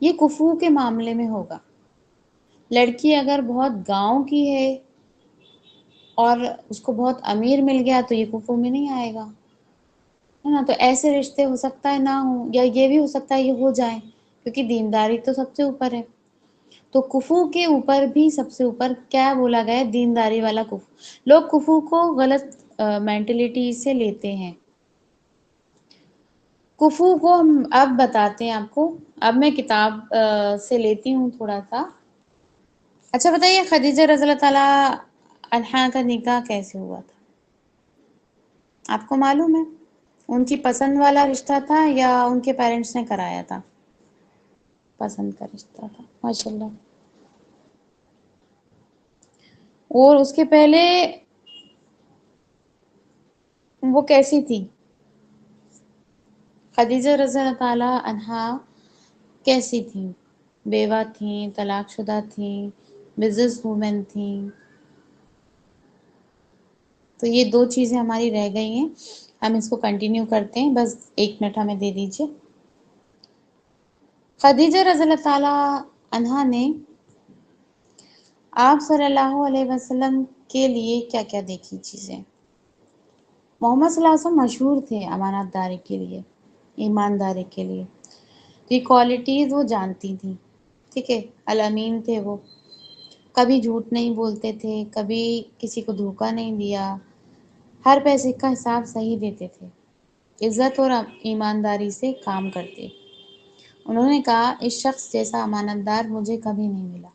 یہ کفو کے معاملے میں ہوگا۔ لڑکی اگر بہت گاؤں کی ہے اور اس کو بہت امیر مل گیا تو یہ کفو میں نہیں آئے گا، ہے نا۔ تو ایسے رشتے ہو سکتا ہے نہ ہوں، یا یہ بھی ہو سکتا ہے یہ ہو جائیں، کیونکہ دینداری تو سب سے اوپر ہے۔ تو کفو کے اوپر بھی سب سے اوپر کیا بولا گیا ہے؟ دینداری والا کفو۔ لوگ کفو کو غلط مینٹلٹی سے لیتے ہیں۔ کفو کو ہم اب بتاتے ہیں آپ کو، اب میں کتاب سے لیتی ہوں تھوڑا سا۔ اچھا بتائیے، خدیجہ رضی اللہ تعالیٰ عنہا کا نکاح کیسے ہوا تھا؟ آپ کو معلوم ہے؟ ان کی پسند والا رشتہ تھا یا ان کے پیرنٹس نے کرایا تھا؟ پسند کا رشتہ تھا، ماشاءاللہ۔ اور اس کے پہلے وہ کیسی تھی؟ خدیجہ رضی اللہ تعالیٰ عنہا کیسی تھیں؟ بیوہ تھیں، طلاق شدہ تھیں، بزنس وومن تھیں؟ تو یہ دو چیزیں ہماری رہ گئی ہیں، ہم اس کو کنٹینیو کرتے ہیں، بس 1 منٹ ہمیں دے دیجیے۔ خدیجہ رضی اللہ تعالیٰ عنہا نے آپ صلی اللہ علیہ وسلم کے لیے کیا کیا دیکھی چیزیں؟ محمد صلی اللہ علیہ وسلم مشہور تھے امانت داری کے لیے، ایمانداری کے لیے، تو یہ کوالٹیز وہ جانتی تھیں، ٹھیک ہے۔ الامین تھے وہ، کبھی جھوٹ نہیں بولتے تھے، کبھی کسی کو دھوکہ نہیں دیا، ہر پیسے کا حساب صحیح دیتے تھے، عزت اور ایمانداری سے کام کرتے۔ انہوں نے کہا اس شخص جیسا امانت دار مجھے کبھی نہیں ملا۔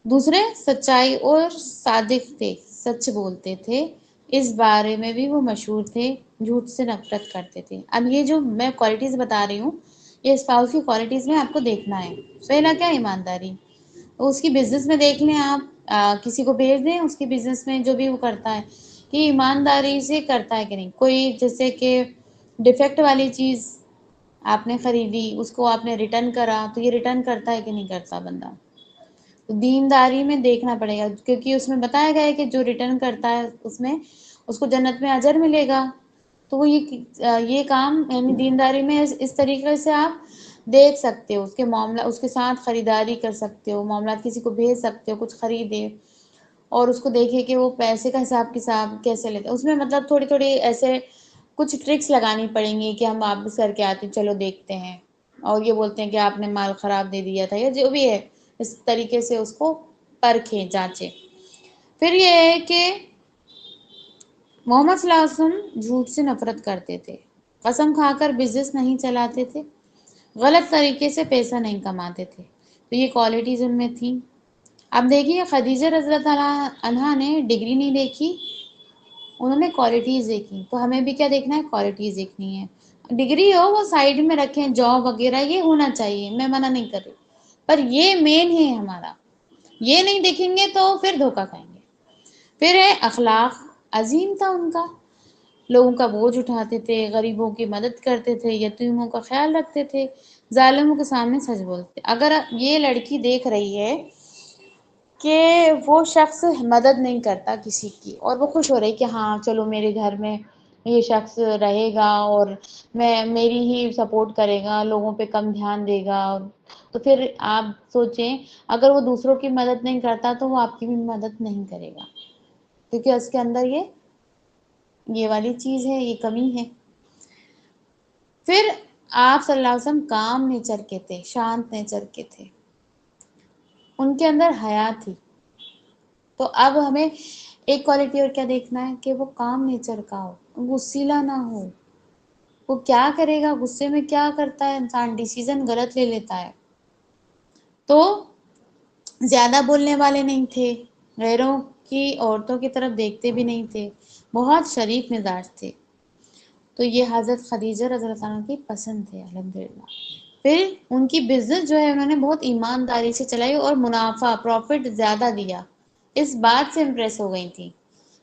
دوسرے، سچائی اور صادق تھے، سچ بولتے تھے، اس بارے میں بھی وہ مشہور تھے، جھوٹ سے نفرت کرتے تھے۔ اب یہ جو میں کوالٹیز بتا رہی ہوں، یہ اسپاؤس کی کوالٹیز میں آپ کو دیکھنا ہے۔ پہلا کیا؟ ایمانداری۔ اس کی بزنس میں دیکھ لیں آپ، کسی کو بھیج دیں اس کی بزنس میں جو بھی وہ کرتا ہے کہ ایمانداری سے کرتا ہے کہ نہیں۔ کوئی جیسے کہ ڈیفیکٹ والی چیز آپ نے خریدی، اس کو آپ نے ریٹرن کرا، تو یہ ریٹرن کرتا ہے کہ نہیں کرتا بندہ۔ دینداری میں دیکھنا پڑے گا، کیونکہ اس میں بتایا گیا ہے کہ جو ریٹرن کرتا ہے اس میں اس کو جنت میں اجر ملے گا، تو وہ یہ کام یعنی دینداری میں اس طریقے سے آپ دیکھ سکتے ہو، اس کے معاملہ، اس کے ساتھ خریداری کر سکتے ہو، معاملات کسی کو بھیج سکتے ہو، کچھ خریدے اور اس کو دیکھے کہ وہ پیسے کا حساب کتاب کیسے لیتے ہیں۔ اس میں مطلب تھوڑی تھوڑی ایسے کچھ ٹرکس لگانی پڑیں گی کہ ہم واپس کر کے آتے چلو دیکھتے ہیں، اور یہ بولتے ہیں کہ آپ نے مال خراب دے دیا تھا یا جو بھی ہے، اس طریقے سے اس کو پرکھیں، جانچیں۔ پھر یہ ہے کہ محمد صلی اللہ علیہ وسلم جھوٹ سے نفرت کرتے تھے، قسم کھا کر بزنس نہیں چلاتے تھے، غلط طریقے سے پیسہ نہیں کماتے تھے۔ تو یہ کوالٹیز ان میں تھیں۔ اب دیکھیے خدیجہ رضی اللہ عنہا نے ڈگری نہیں دیکھی، انہوں نے کوالٹیز دیکھی۔ تو ہمیں بھی کیا دیکھنا ہے؟ کوالٹیز دیکھنی ہے۔ ڈگری ہو وہ سائیڈ میں رکھیں، جاب وغیرہ یہ ہونا چاہیے، میں منع نہیں کر رہی، پر یہ مین ہے ہمارا، یہ نہیں دیکھیں گے تو پھر دھوکہ کھائیں گے۔ پھر ہے اخلاق عظیم تھا ان کا، لوگوں کا بوجھ اٹھاتے تھے، غریبوں کی مدد کرتے تھے، یتیموں کا خیال رکھتے تھے، ظالموں کے سامنے سچ بولتے۔ اگر یہ لڑکی دیکھ رہی ہے کہ وہ شخص مدد نہیں کرتا کسی کی، اور وہ خوش ہو رہی کہ ہاں چلو میرے گھر میں یہ شخص رہے گا اور میری ہی سپورٹ کرے گا، لوگوں پہ کم دھیان دے گا، تو پھر آپ سوچیں اگر وہ دوسروں کی مدد نہیں کرتا تو وہ آپ کی بھی مدد نہیں کرے گا، کیونکہ اس کے اندر یہ والی چیز ہے، یہ کمی ہے۔ پھر آپ صلی اللہ علیہ وسلم کام نیچر کے تھے، شانت نیچر کے تھے، ان کے اندر حیا تھی۔ تو اب ہمیں ایک کوالٹی اور کیا دیکھنا ہے کہ وہ کام نیچر کا ہو، غصیلا نہ ہو۔ وہ کیا کرے گا، غصے میں کیا کرتا ہے انسان، ڈیسیزن غلط لے لیتا ہے۔ تو زیادہ بولنے والے نہیں تھے، غیروں کی عورتوں کی طرف دیکھتے بھی نہیں تھے، بہت شریف مزاج تھے۔ تو یہ حضرت خدیجہ رضی اللہ عنہ کی پسند تھے الحمدللہ۔ پھر ان کی بزنس جو ہے انہوں نے بہت ایمانداری سے چلائی اور منافع پروفٹ زیادہ دیا، اس بات سے امپریس ہو گئی تھی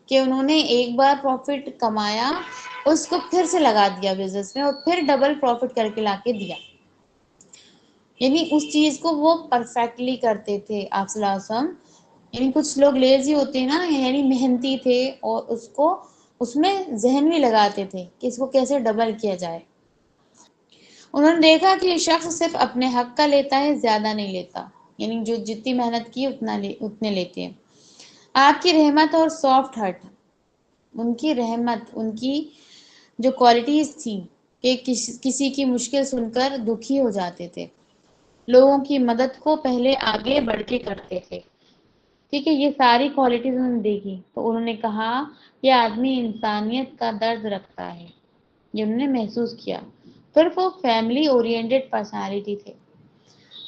کہ انہوں نے ایک بار پروفٹ کمایا، اس کو پھر سے لگا دیا بزنس میں اور پھر ڈبل پروفٹ کر کے لا کے دیا، یعنی اس چیز کو وہ پرفیکٹلی کرتے تھے آپ صلی اللہ علیہ وسلم۔ یعنی کچھ لوگ لیزی ہوتے ہیں نا، یعنی محنتی تھے اور اس میں ذہن بھی لگاتے تھے کہ اس کو کیسے ڈبل کیا جائے۔ انہوں نے دیکھا کہ یہ شخص صرف اپنے حق کا لیتا ہے، زیادہ نہیں لیتا، یعنی جو جتنی محنت کی اتنے لیتے ہیں۔ آپ کی رحمت اور سافٹ ہارٹ، ان کی رحمت، ان کی جو کوالٹیز تھیں کہ کسی کی مشکل سن کر دکھی ہو جاتے تھے، لوگوں کی مدد کو پہلے آگے بڑھ کے کرتے تھے۔ ٹھیک ہے، یہ ساری کوالٹیز انہوں نے دیکھی تو انہوں نے کہا یہ آدمی انسانیت کا درد رکھتا ہے، یہ انہوں نے محسوس کیا۔ پھر وہ فیملی اورینٹڈ پرسنالٹی تھے،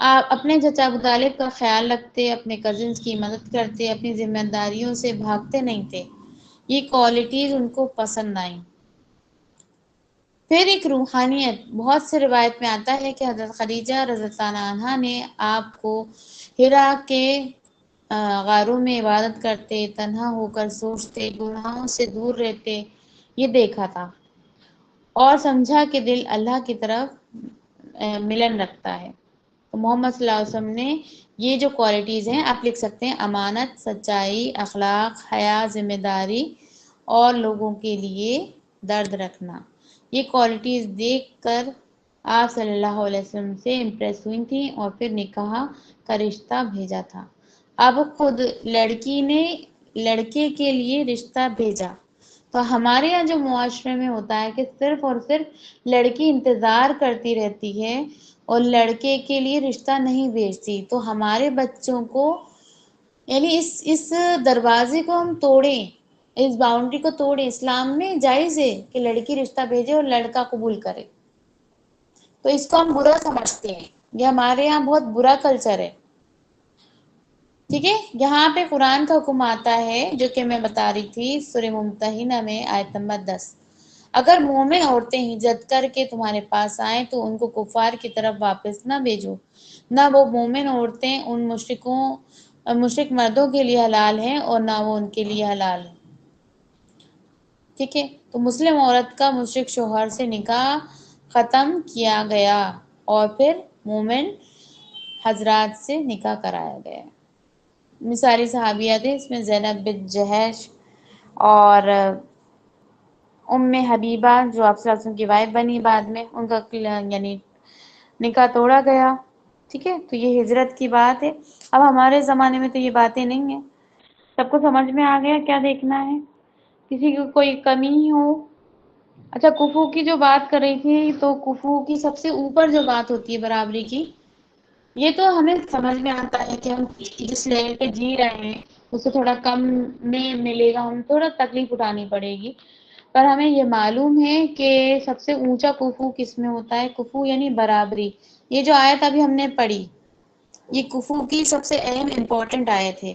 آپ اپنے چچا ابو طالب کا خیال رکھتے، اپنے کزنس کی مدد کرتے، اپنی ذمہ داریوں سے بھاگتے نہیں تھے، یہ کوالٹیز ان کو پسند آئیں۔ پھر ایک روحانیت، بہت سے روایت میں آتا ہے کہ حضرت خدیجہ رضی اللہ عنہا نے آپ کو حرا کے غاروں میں عبادت کرتے، تنہا ہو کر سوچتے، گناہوں سے دور رہتے یہ دیکھا تھا، اور سمجھا کہ دل اللہ کی طرف ملن رکھتا ہے۔ تو محمد صلی اللہ علیہ وسلم نے یہ جو کوالٹیز ہیں آپ لکھ سکتے ہیں: امانت، سچائی، اخلاق، حیا، ذمہ داری اور لوگوں کے لیے درد رکھنا، یہ کوالٹیز دیکھ کر آپ صلی اللہ علیہ وسلم سے امپریس ہوئی تھیں اور پھر نکاح کا رشتہ بھیجا تھا۔ اب خود لڑکی نے لڑکے کے لیے رشتہ بھیجا۔ تو ہمارے یہاں جو معاشرے میں ہوتا ہے کہ صرف اور صرف لڑکی انتظار کرتی رہتی ہے اور لڑکے کے لیے رشتہ نہیں بھیجتی، تو ہمارے بچوں کو یعنی اس دروازے کو ہم توڑیں، اس باؤنڈری کو توڑیں۔ اسلام میں جائز ہے کہ لڑکی رشتہ بھیجے اور لڑکا قبول کرے، تو اس کو ہم برا سمجھتے ہیں، یہ ہمارے یہاں بہت برا کلچر ہے۔ ٹھیک ہے، یہاں پہ قرآن کا حکم آتا ہے جو کہ میں بتا رہی تھی سورہ ممتحنہ میں آیت نمبر 10: اگر مومن عورتیں ہجرت کر کے تمہارے پاس آئیں تو ان کو کفار کی طرف واپس نہ بھیجو، نہ وہ مومن عورتیں ان مشرک مردوں کے لیے حلال ہیں اور نہ وہ ان کے لیے حلال ہیں۔ ٹھیک ہے، تو مسلم عورت کا مشرک شوہر سے نکاح ختم کیا گیا اور پھر مومن حضرات سے نکاح کرایا گیا۔ مثالی صحابیات ہیں اس میں زینب بنت جحش اور ام حبیبہ جو آپ صلی اللہ علیہ وسلم کی وائف بنی بعد میں، ان کا یعنی نکاح توڑا گیا، ٹھیک ہے، تو یہ ہجرت کی بات ہے۔ اب ہمارے زمانے میں تو یہ باتیں نہیں ہیں، سب کو سمجھ میں آ گیا کیا دیکھنا ہے، کسی کو کوئی کمی ہو۔ اچھا، کفو کی جو بات کر رہی تھی، تو کفو کی سب سے اوپر جو بات ہوتی ہے برابری کی، یہ تو ہمیں سمجھ میں آتا ہے کہ ہم جس لیول پہ جی رہے ہیں اس سے تھوڑا کم میں ملے گا، ہم تھوڑا تکلیف اٹھانی پڑے گی، پر ہمیں یہ معلوم ہے کہ سب سے اونچا کفو کس میں ہوتا ہے؟ کفو یعنی برابری۔ یہ جو آیت ابھی ہم نے پڑھی، یہ کفو کی سب سے اہم امپورٹنٹ آیت ہے۔